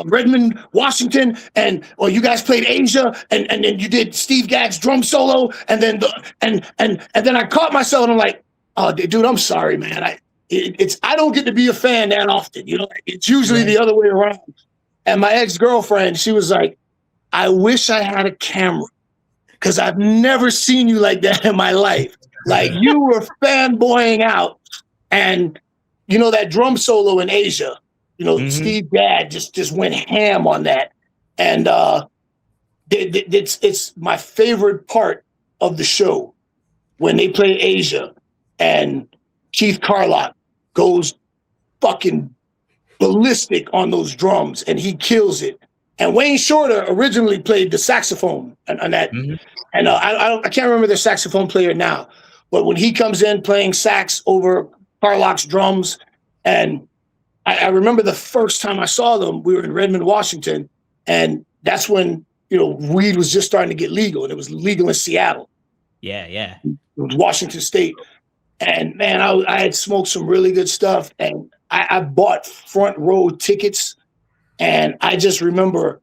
E: Redmond, Washington, and you guys played Asia, and then you did Steve Gadd's drum solo, and then then I caught myself, and I'm like, oh, dude, I'm sorry, man. I don't get to be a fan that often, It's usually the other way around. And my ex-girlfriend, she was like, I wish I had a camera, because I've never seen you like that in my life. Like, you were fanboying out. And, that drum solo in Asia, Steve Gadd just went ham on that. And it's my favorite part of the show when they play Asia and Keith Carlock goes fucking ballistic on those drums and he kills it. And Wayne Shorter originally played the saxophone on that. Mm-hmm. And I can't remember the saxophone player now, but when he comes in playing sax over Carlock's drums, and I remember the first time I saw them, we were in Redmond, Washington, and that's when weed was just starting to get legal, and it was legal in Seattle.
D: Yeah.
E: It was Washington State, and man, I had smoked some really good stuff, and I bought front row tickets, and I just remember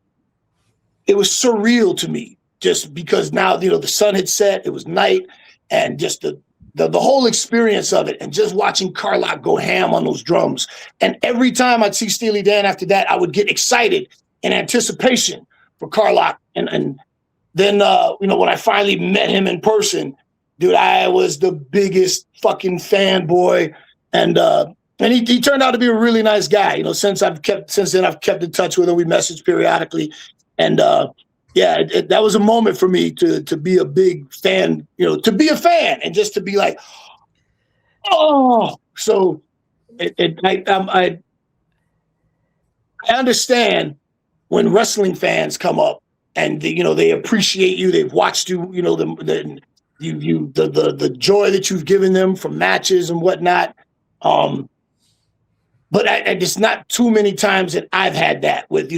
E: it was surreal to me, just because now the sun had set, it was night, and just the whole experience of it, and just watching Carlock go ham on those drums. And every time I'd see Steely Dan after that, I would get excited in anticipation for Carlock. And then, when I finally met him in person, dude, I was the biggest fucking fanboy. And he turned out to be a really nice guy. Since then I've kept in touch with him. We message periodically. And, that was a moment for me to be a big fan, to be a fan and just to be like, oh, so I understand when wrestling fans come up and they appreciate you, they've watched you, the joy that you've given them from matches and whatnot. But I just not too many times that I've had that with,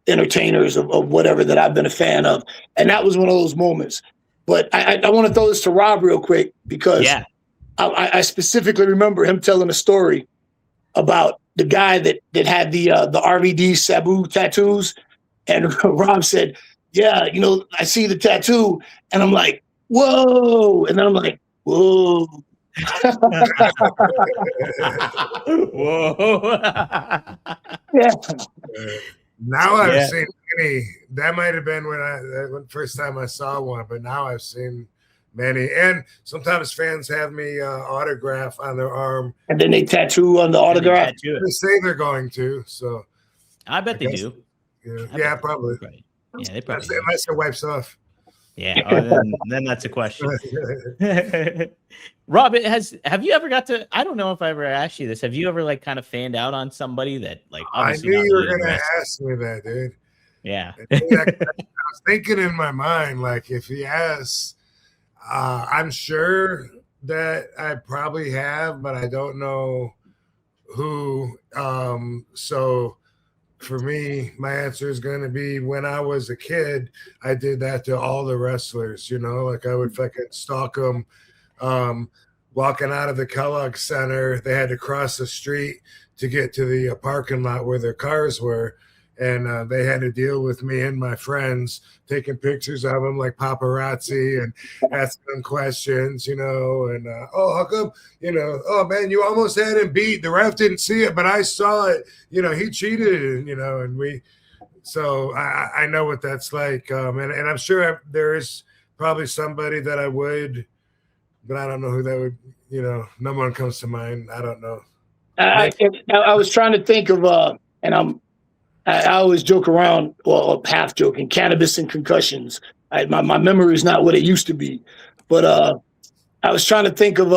E: entertainers of whatever that I've been a fan of. And that was one of those moments. But I want to throw this to Rob real quick because I specifically remember him telling a story about the guy that had the RVD Sabu tattoos. And Rob said, yeah, I see the tattoo and I'm like, whoa. And then I'm like, whoa.
D: Whoa.
E: Yeah.
C: Now I've
D: Yeah.
C: seen many. That might have been when the first time I saw one, but now I've seen many. And sometimes fans have me autograph on their arm.
E: And then they tattoo on the autograph.
D: Tattoo
C: They
D: it.
C: say they're going to. So
D: I bet
C: I
D: they
C: guess-
D: do.
C: yeah, probably.
D: Right. Yeah, they probably do.
C: Unless it wipes off.
D: Yeah, then that's a question. Rob, have you ever got to? I don't know if I ever asked you this. Have you ever like kind of fanned out on somebody that like?
C: I
D: Obviously
C: knew
D: not
C: you were
D: really
C: going to
D: aggressive?
C: ask me that, dude.
D: Yeah.
C: I was thinking in my mind, like, if he asks, I'm sure that I probably have, but I don't know who. So for me, my answer is going to be when I was a kid, I did that to all the wrestlers, like I would fucking stalk them. Walking out of the Kellogg Center, they had to cross the street to get to the parking lot where their cars were. And they had to deal with me and my friends taking pictures of them like paparazzi and asking them questions, and how come, oh man, you almost had him beat. The ref didn't see it, but I saw it. He cheated, and we. So I know what that's like, and I'm sure there is probably somebody that I would, but I don't know who that would. No one comes to mind. I don't know.
E: I was trying to think of, and I always joke around, well, half joking, cannabis and concussions. My memory is not what it used to be, but I was trying to think of,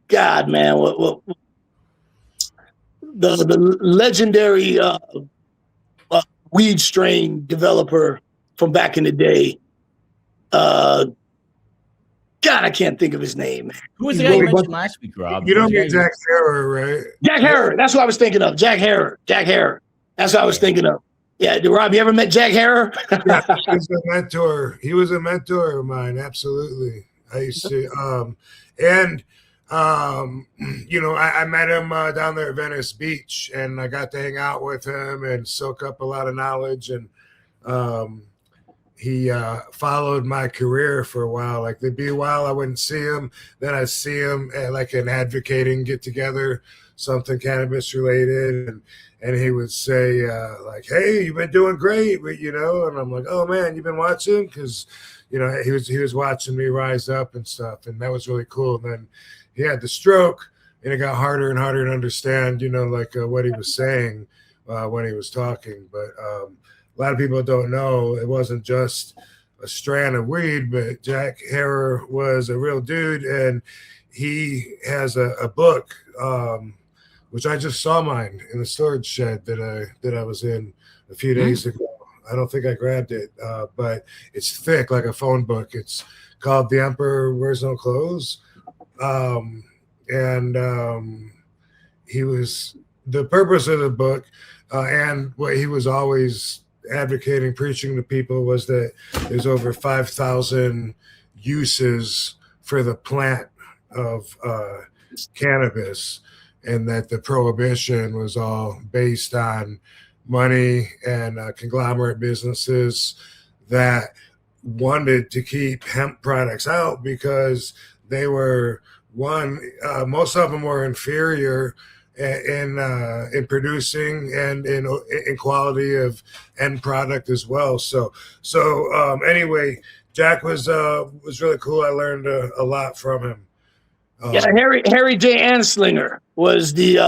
E: God, man, what the legendary weed strain developer from back in the day. God, I can't think of his name.
D: Who was the guy you mentioned last week, Rob?
C: You don't mean Jack Harrow, right?
E: Jack Harrow. That's what I was thinking of. Jack Harrow. That's what I was thinking of. Yeah, Rob, you ever met Jack Harrow?
C: Yeah, he was a mentor. He was a mentor of mine. Absolutely. I used to, I met him down there at Venice Beach, and I got to hang out with him and soak up a lot of knowledge. And he followed my career for a while. Like there'd be a while I wouldn't see him, then I'd see him at like an advocating get together, something cannabis related, and he would say like, "Hey, you've been doing great," and I'm like, "Oh man, you've been watching?" Because he was watching me rise up and stuff, and that was really cool. And then he had the stroke, and it got harder and harder to understand, what he was saying when he was talking. But a lot of people don't know it wasn't just a strand of weed, but Jack Harrow was a real dude, and he has a book. Which I just saw mine in the storage shed that I was in a few days ago. I don't think I grabbed it, but it's thick like a phone book. It's called The Emperor Wears No Clothes. He was the purpose of the book and what he was always advocating, preaching to people was that there's over 5,000 uses for the plant of cannabis, and that the prohibition was all based on money and conglomerate businesses that wanted to keep hemp products out because they were most of them were inferior in producing and in quality of end product as well. So anyway, Jack was really cool. I learned a lot from him.
E: Harry J. Anslinger was the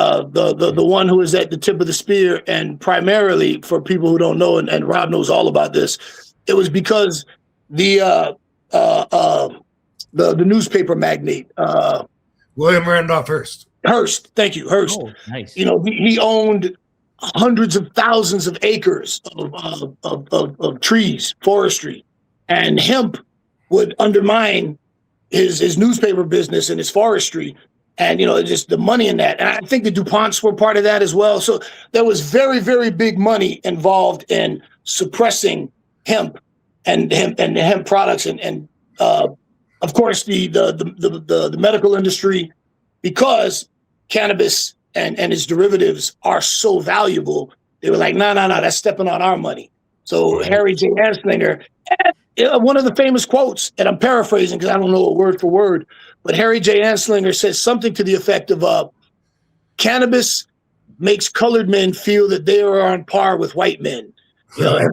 E: one who was at the tip of the spear, and primarily for people who don't know, and Rob knows all about this, it was because the newspaper magnate
C: William Randolph Hearst.
E: Thank you, Hearst.
D: Oh, nice.
E: He owned hundreds of thousands of acres of trees, forestry, and hemp would undermine his newspaper business and his forestry, and just the money in that. And I think the DuPonts were part of that as well. So there was very, very big money involved in suppressing hemp and hemp products, and of course the medical industry, because cannabis and its derivatives are so valuable. They were like, no, that's stepping on our money. So right. Harry J. Anslinger. One of the famous quotes, and I'm paraphrasing because I don't know it word for word, but Harry J. Anslinger says something to the effect of cannabis makes colored men feel that they are on par with white men. You know,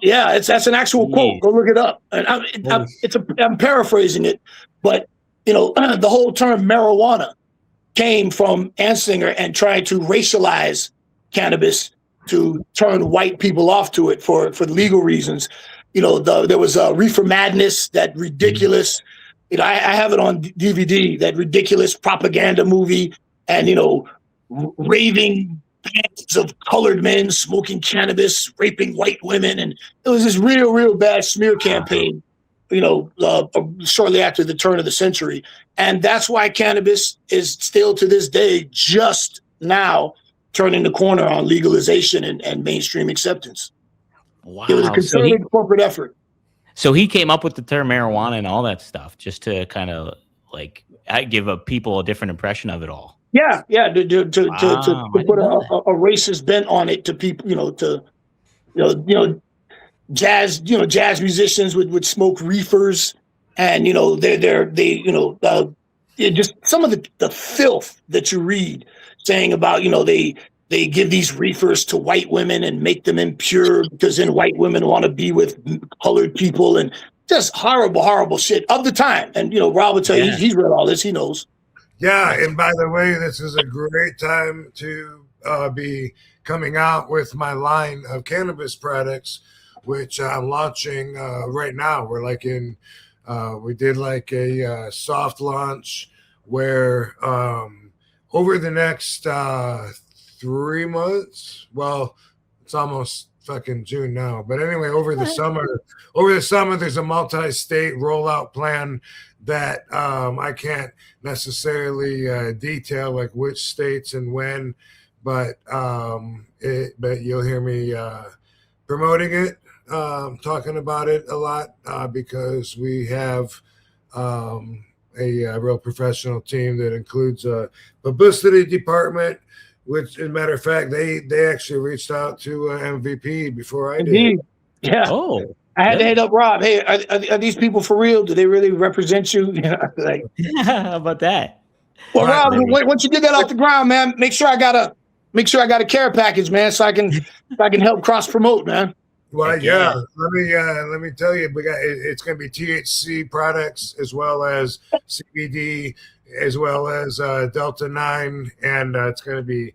E: yeah. That's an actual quote. Go look it up. And I'm paraphrasing it, but you know, the whole term marijuana came from Anslinger and trying to racialize cannabis to turn white people off to it for legal reasons. You know, there was a Reefer Madness, that ridiculous. You know, I have it on DVD. That ridiculous propaganda movie, and you know, raving bands of colored men smoking cannabis, raping white women, and it was this real bad smear campaign. You know, shortly after the turn of the century, and that's why cannabis is still to this day just now turning the corner on legalization and mainstream acceptance.
D: Wow.
E: It was a concerted corporate effort.
D: So he came up with the term marijuana and all that stuff just to kind of like give people a different impression of it all.
E: Yeah. To put a racist bent on it to people, jazz musicians would smoke reefers, and just some of the filth that you read saying about, they give these reefers to white women and make them impure because then white women want to be with colored people, and just horrible shit of the time. And, Rob will tell you, he's read all this. He knows.
C: Yeah. And by the way, this is a great time to be coming out with my line of cannabis products, which I'm launching right now. We're like we did like a soft launch where over the next 3 months, well, it's almost fucking June now, but anyway, over the summer there's a multi-state rollout plan that I can't necessarily detail like which states and when, but you'll hear me promoting it, talking about it a lot, because we have a real professional team that includes a publicity department, which, as a matter of fact, they actually reached out to MVP before I did.
E: Yeah.
D: Oh,
E: I had to hit up Rob. Hey, are these people for real? Do they really represent you? Like,
D: how about that?
E: Well, Rob, once you get that off the ground, man, make sure I got a care package, man, so I can help cross promote, man.
C: Well, yeah. Let me tell you, it's going to be THC products as well as CBD, as well as Delta 9, and it's going to be,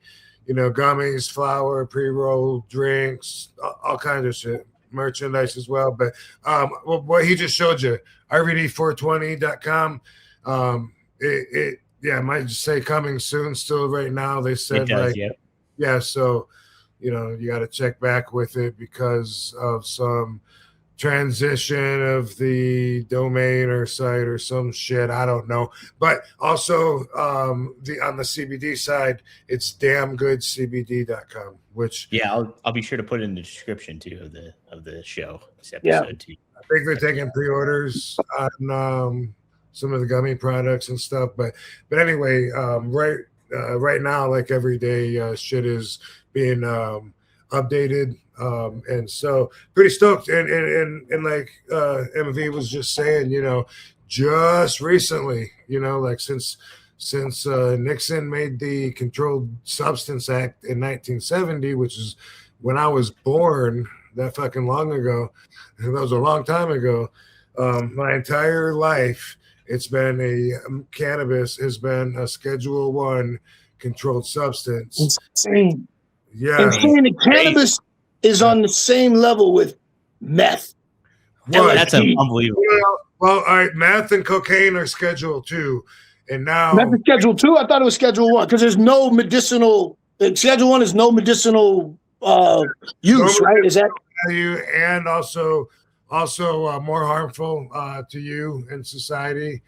C: gummies, flour, pre-roll, drinks, all kinds of shit, merchandise as well. But what he just showed you, rvd420.com. It might just say coming soon. Still, right now they said so. You got to check back with it because of some transition of the domain or site or some shit. I don't know. But also on the CBD side, it's damngoodscbd.com, which
D: I'll be sure to put it in the description too of the show. This episode too.
C: I think they're taking pre-orders on some of the gummy products and stuff. But anyway, right now, like every day, shit is being updated, and so pretty stoked. And like MV was just saying, just recently, like since Nixon made the Controlled Substance Act in 1970, which is when I was born, that fucking long ago. That was a long time ago. My entire life, it's been cannabis has been a Schedule 1 controlled substance.
E: Insane.
C: Yeah.
E: Insane. And cannabis is on the same level with meth.
D: That's unbelievable.
C: Well, all right, meth and cocaine are Schedule 2, and now
E: meth is Schedule 2. I thought it was Schedule 1 because there's no medicinal. Schedule 1 is no medicinal use, right? Is that
C: value and also more harmful to you and society?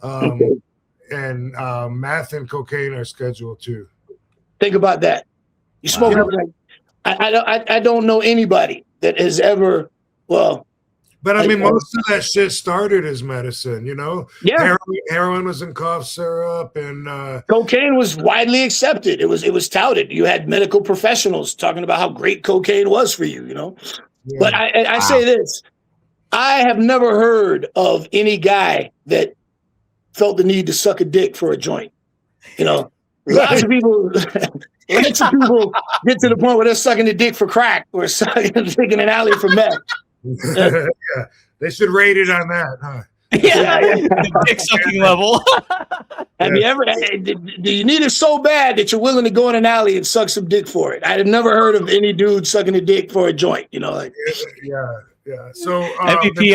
C: And meth and cocaine are Schedule 2.
E: Think about that. You smoke like I don't know anybody that has ever
C: But I mean, most of that shit started as medicine,
E: Yeah.
C: Heroin was in cough syrup, and
E: cocaine was widely accepted. It was touted. You had medical professionals talking about how great cocaine was for you, Yeah. But I say this: I have never heard of any guy that felt the need to suck a dick for a joint. Lots of people. Lots of people get to the point where they're sucking the dick for crack or sucking the dick in an alley for meth.
C: Yeah, they should rate it on that, huh?
D: Yeah, the dick sucking level.
E: Have you ever? Do you need it so bad that you're willing to go in an alley and suck some dick for it? I have never heard of any dude sucking a dick for a joint. You know, like
C: yeah. So
D: MVP,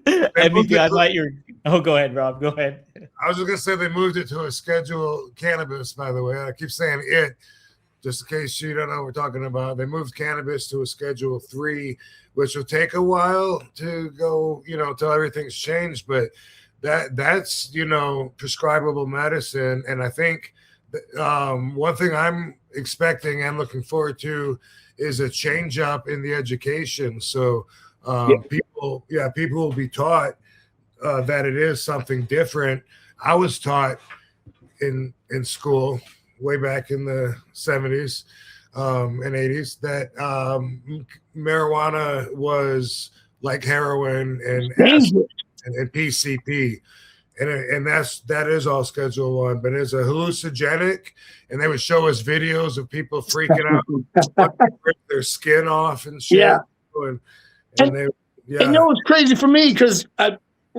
D: MVP, I thought you were. Oh, go ahead, Rob. Go ahead.
C: I was just gonna say they moved it to a schedule cannabis. By the way, I keep saying it, just in case you don't know what we're talking about. They moved cannabis to a Schedule 3, which will take a while to go, till everything's changed. But that's prescribable medicine, and I think one thing I'm expecting and looking forward to is a change up in the education. So people will be taught that it is something different. I was taught in school way back in the 70s and 80s that marijuana was like heroin and acid and PCP, and that is all Schedule 1, but it's a hallucinogenic, and they would show us videos of people freaking out, rip their skin off and shit.
E: Yeah.
C: And
E: you know what's crazy for me, because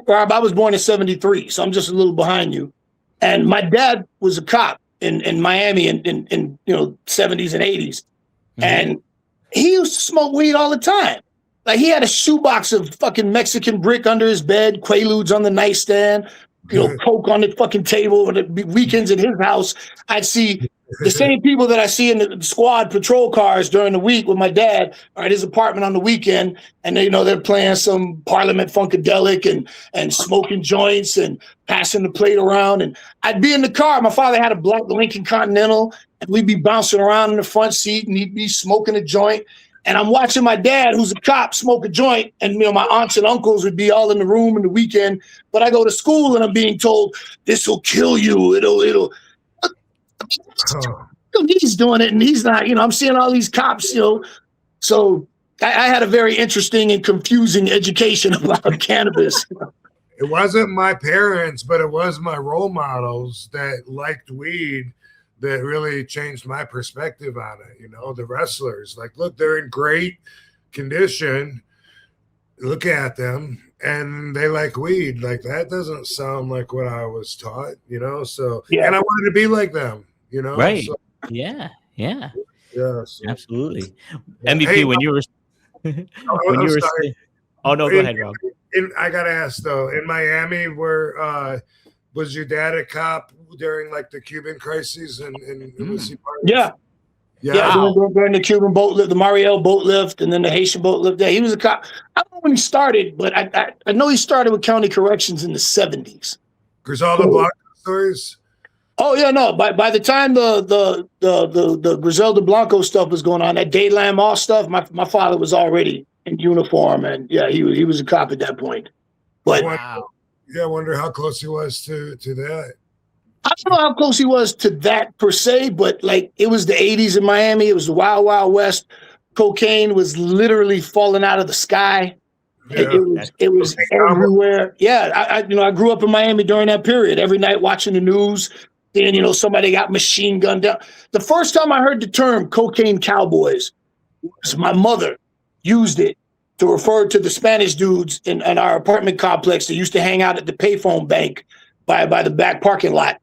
E: Rob, I was born in 73, so I'm just a little behind you. And my dad was a cop in Miami in 70s and 80s. Mm-hmm. And he used to smoke weed all the time. Like, he had a shoebox of fucking Mexican brick under his bed, Quaaludes on the nightstand, coke on the fucking table. On the weekends at his house, I'd see the same people that I see in the squad patrol cars during the week with my dad are at his apartment on the weekend, and they're playing some Parliament Funkadelic and smoking joints and passing the plate around. And I'd be in the car. My father had a black Lincoln Continental, and we'd be bouncing around in the front seat, and he'd be smoking a joint. And I'm watching my dad, who's a cop, smoke a joint, and my aunts and uncles would be all in the room in the weekend. But I go to school and I'm being told, "This will kill you. It'll." He's doing it and he's not. I'm seeing all these cops. So I had a very interesting and confusing education about cannabis.
C: It wasn't my parents, but it was my role models that liked weed that really changed my perspective on it. The wrestlers, like, look, they're in great condition. Look at them, and they like weed. Like, that doesn't sound like what I was taught, So, and I wanted to be like them,
D: Right.
C: So,
D: yeah.
C: So.
D: Absolutely. MVP, when you were oh no, go ahead, Rob.
C: I gotta ask though, in Miami, where was your dad a cop during like the Cuban crisis? And was he part of
E: during the Cuban boat lift, the Mariel boat lift, and then the Haitian boat lift. Yeah, he was a cop. I don't know when he started, but I know he started with county corrections in the 70s.
C: Griselda Blanco stories.
E: Oh yeah, no. By the time the Griselda Blanco stuff was going on, that Dayland Mall stuff, my father was already in uniform, and he was a cop at that point. But
C: wow. I wonder how close he was to that.
E: I don't know how close he was to that per se, but like, it was the 80s in Miami. It was the Wild Wild West. Cocaine was literally falling out of the sky. Yeah. It was everywhere. Yeah, I grew up in Miami during that period. Every night watching the news, seeing somebody got machine gunned down. The first time I heard the term cocaine cowboys was my mother used it to refer to the Spanish dudes in our apartment complex that used to hang out at the payphone bank by the back parking lot.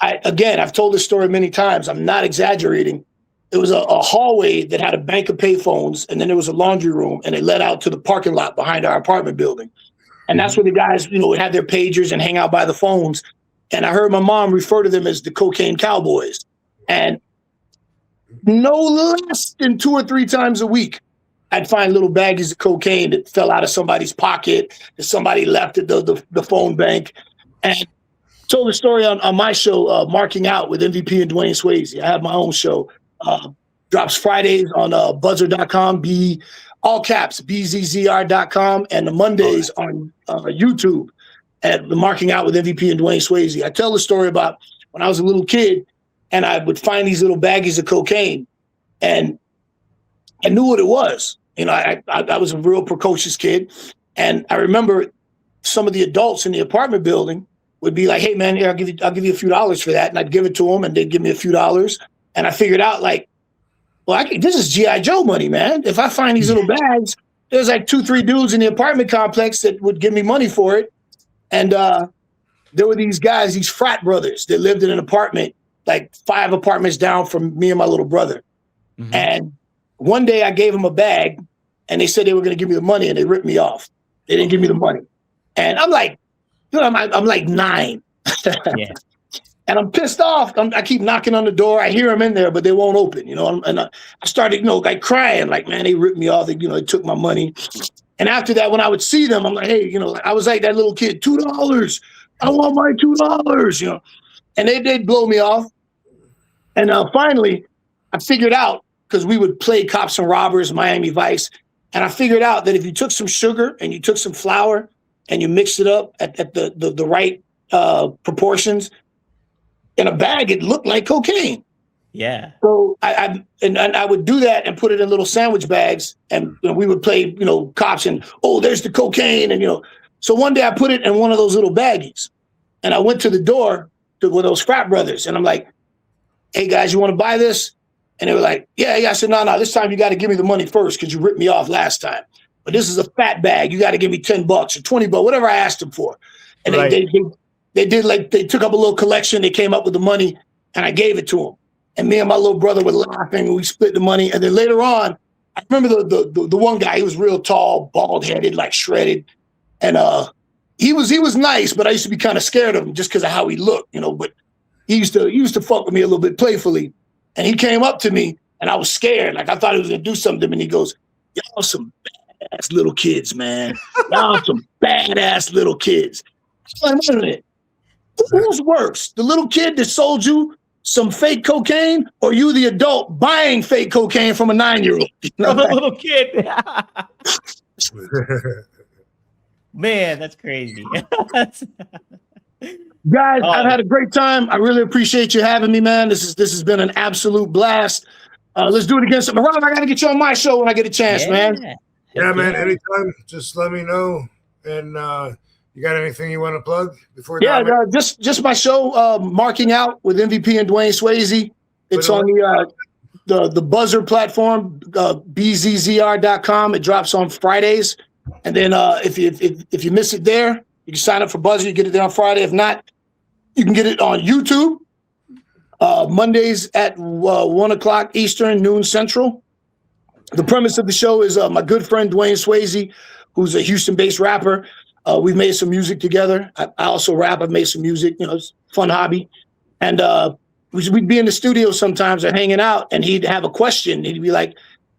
E: I've told this story many times. I'm not exaggerating. It was a hallway that had a bank of payphones, and then there was a laundry room, and it led out to the parking lot behind our apartment building. And that's where the guys, would have their pagers and hang out by the phones. And I heard my mom refer to them as the cocaine cowboys. And no less than 2 or 3 times a week, I'd find little baggies of cocaine that fell out of somebody's pocket, that somebody left at the phone bank. And told the story on my show, Marking Out with MVP and Dwayne Swayze. I have my own show. Drops Fridays on buzzer.com, all caps, BZZR.com, and the Mondays on YouTube at the Marking Out with MVP and Dwayne Swayze. I tell the story about when I was a little kid and I would find these little baggies of cocaine, and I knew what it was. I was a real precocious kid, and I remember some of the adults in the apartment building would be like, "Hey man, I'll give you a few dollars for that," and I'd give it to them, and they'd give me a few dollars, And I figured out like, well, this is G.I. Joe money, man. If I find these little bags, there's like 2-3 dudes in the apartment complex that would give me money for it. And there were these guys, these frat brothers that lived in an apartment, like 5 apartments down from me and my little brother. Mm-hmm. And one day I gave them a bag and they said they were going to give me the money and they ripped me off. They didn't give me the money. And I'm like, I'm like 9. Yeah. And I'm pissed off. I keep knocking on the door. I hear them in there, but they won't open, and I started, like crying, like, man, they ripped me off. They took my money. And after that, when I would see them, I'm like, hey, I was like that little kid, $2. I want my $2, and they'd blow me off. And finally, I figured out, because we would play Cops and Robbers, Miami Vice, and I figured out that if you took some sugar and you took some flour and you mixed it up at the right proportions, in a bag, it looked like cocaine.
D: Yeah.
E: So I would do that and put it in little sandwich bags, and we would play, cops, and there's the cocaine, and So one day I put it in one of those little baggies, and I went to the door with those frat brothers, and I'm like, "Hey guys, you want to buy this?" And they were like, "Yeah." I said, "No, this time you got to give me the money first because you ripped me off last time. But this is a fat bag. You got to give me $10 or $20, whatever I asked them for." And
D: right.
E: they did, like, they took up a little collection. They came up with the money, and I gave it to them. And me and my little brother were laughing, and we split the money. And then later on, I remember the one guy. He was real tall, bald headed, like shredded, and he was nice, but I used to be kind of scared of him just because of how he looked, But he used to fuck with me a little bit playfully. And he came up to me, and I was scared, like I thought he was gonna do something to me. And he goes, "Y'all some badass little kids, man. Y'all some badass little kids." I'm like, wait a minute. Who's worse, the little kid that sold you some fake cocaine, or you, the adult, buying fake cocaine from a 9-year-old?
D: From a little kid. Man, that's crazy.
E: Guys, I've had a great time. I really appreciate you having me, man. This has been an absolute blast. Let's do it again. Rob, I got to get you on my show when I get a chance, man.
C: Yeah, man. Anytime, just let me know. And you got anything you want to plug before?
E: Yeah, just my show, Marking Out with MVP and Dwayne Swayze. It's on the Buzzer platform, bzzr.com. It drops on Fridays. And then if you miss it there, you can sign up for Buzzer. You get it there on Friday. If not, you can get it on YouTube Mondays at 1 o'clock Eastern, noon Central. The premise of the show is my good friend Dwayne Swayze, who's a Houston-based rapper. We've made some music together. I also rap. I've made some music. It's a fun hobby. And we'd be in the studio sometimes or hanging out, and he'd have a question. He'd be like,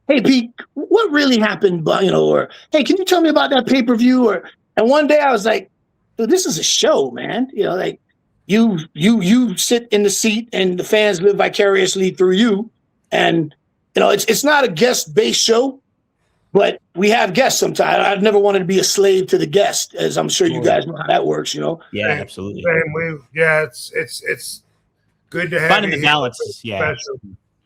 E: "Hey, Pete, what really happened?" Or, "Hey, can you tell me about that pay-per-view?" And one day I was like, "Dude, this is a show, man. Like you sit in the seat, and the fans live vicariously through you. And it's not a guest-based show, but we have guests sometimes. I've never wanted to be a slave to the guest, as I'm sure you guys know how that works.
D: Yeah, absolutely.
C: It's good to have
D: finding the balance. Yeah.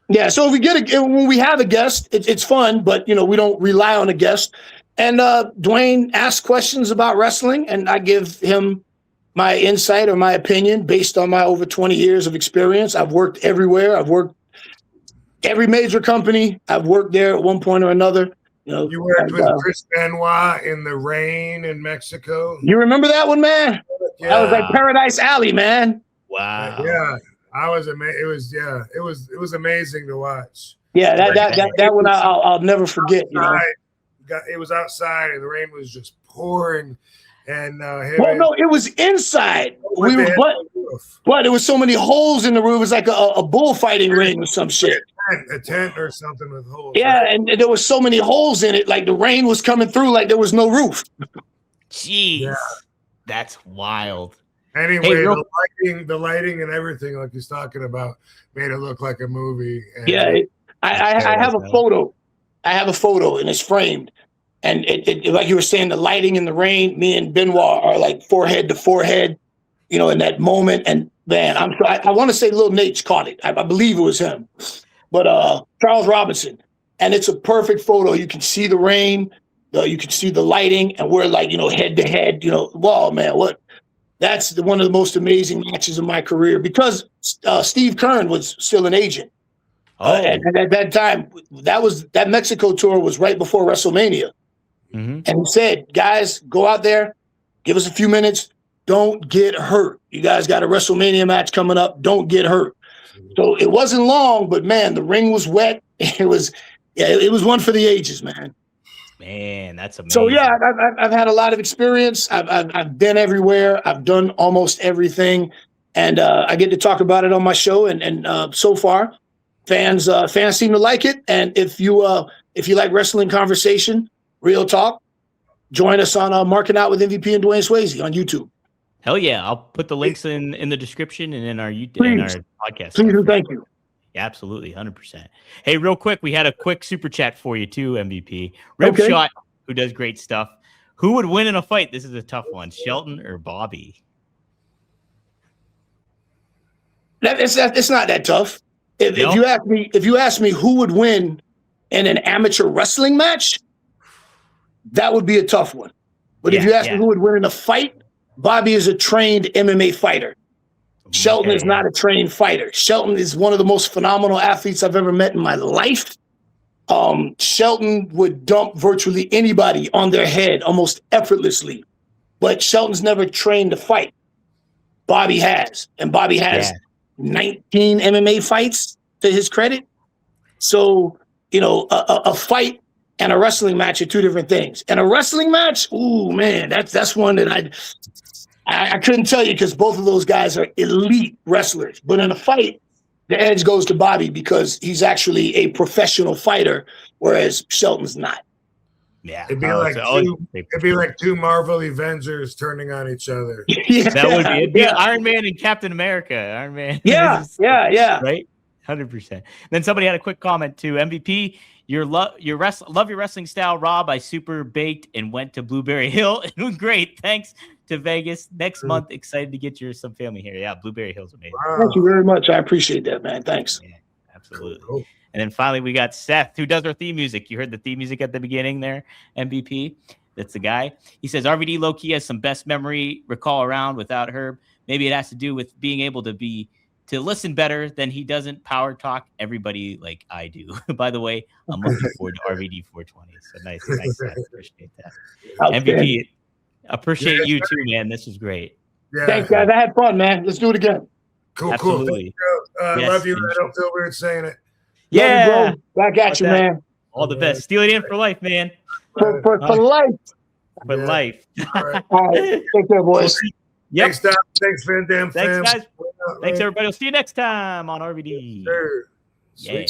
E: Yeah, so if when we have a guest, it's fun, but we don't rely on a guest. And Dwayne asks questions about wrestling, and I give him my insight or my opinion based on my over 20 years of experience. I've worked everywhere. I've worked every major company. I've worked there at one point or another.
C: You worked with Chris Benoit in the rain in Mexico.
E: You remember that one, man?
C: Yeah.
E: That was like Paradise Alley, man.
D: Wow.
C: Yeah. I was amazed. It was amazing to watch.
E: Yeah, that one I'll never forget.
C: It was outside and the rain was just pouring, and
E: no, it was inside. But there was so many holes in the roof. It was like a bullfighting ring or some shit.
C: A tent or something with holes.
E: Yeah, right? And there was so many holes in it, like the rain was coming through, like there was no roof.
D: Jeez, that's wild.
C: Anyway, the lighting and everything, like he's talking about, made it look like a movie. And
E: I have a photo. I have a photo, and it's framed. And it like you were saying, the lighting in the rain, me and Benoit are like forehead to forehead, in that moment. And man, I want to say Lil Nate caught it. I believe it was him. But Charles Robinson. And it's a perfect photo. You can see the rain, you can see the lighting, and we're like, head to head, wow, man, what? That's one of the most amazing matches of my career, because Steve Kern was still an agent. And at that time, that Mexico tour was right before WrestleMania. And he said, guys, go out there, give us a few minutes. Don't get hurt. You guys got a WrestleMania match coming up. Don't get hurt. So it wasn't long, but man, the ring was wet. It was one for the ages, man.
D: Man, that's amazing.
E: So yeah, I've had a lot of experience. I've been everywhere. I've done almost everything, and I get to talk about it on my show. And so far, fans seem to like it. And if you like wrestling conversation, real talk, join us on Marking Out with MVP and Dwayne Swayze on YouTube.
D: Hell yeah. I'll put the links in the description and in our YouTube and our podcast.
E: Please and thank you.
D: Yeah, absolutely. 100%. Hey, real quick, we had a quick super chat for you too, MVP. Rip Shot, who does great stuff. Who would win in a fight? This is a tough one. Shelton or Bobby?
E: It's not that tough. If you ask me who would win in an amateur wrestling match, that would be a tough one. But if you ask me who would win in a fight, Bobby is a trained MMA fighter. Shelton is not a trained fighter. Shelton is one of the most phenomenal athletes I've ever met in my life. Shelton would dump virtually anybody on their head almost effortlessly. But Shelton's never trained to fight. Bobby has. And Bobby has 19 MMA fights to his credit. So, a fight and a wrestling match are two different things. And a wrestling match, ooh, man, that's one that I couldn't tell you because both of those guys are elite wrestlers. But in a fight, the edge goes to Bobby because he's actually a professional fighter, whereas Shelton's not.
D: Yeah,
C: it'd be like two Marvel Avengers turning on each other.
D: That would be it'd be Iron Man and Captain America. Iron Man.
E: Yeah.
D: Right. 100%. Then somebody had a quick comment to MVP. Love your wrestling style, Rob. I super baked and went to Blueberry Hill. It was great. Thanks to Vegas next month. Excited to get some family here. Yeah, Blueberry Hill's amazing.
E: Wow. Thank you very much. I appreciate that, man. Thanks.
D: Yeah, absolutely. Cool. And then finally, we got Seth, who does our theme music. You heard the theme music at the beginning there, MVP. That's the guy. He says RVD low-key has some best memory recall around without Herb. Maybe it has to do with being able to listen better than he doesn't power talk everybody like I do. By the way, I'm looking forward to RVD 420. So nice. I appreciate that. MVP, appreciate you too, man. This was great.
E: Yeah. Thanks, guys. I had fun, man. Let's do it again.
C: Cool.
D: Absolutely.
C: Love you. I don't feel weird saying it.
D: Yeah.
E: You, back at you, man.
D: All the best. Steely Dan for life, man.
E: For life.
D: For life.
E: All right. Take care, boys.
D: Yep.
C: Thanks, Dom. Thanks, Van Dam.
D: Thanks, guys. Thanks, everybody. We'll see you next time on RVD.
C: Sure.
D: Yeah.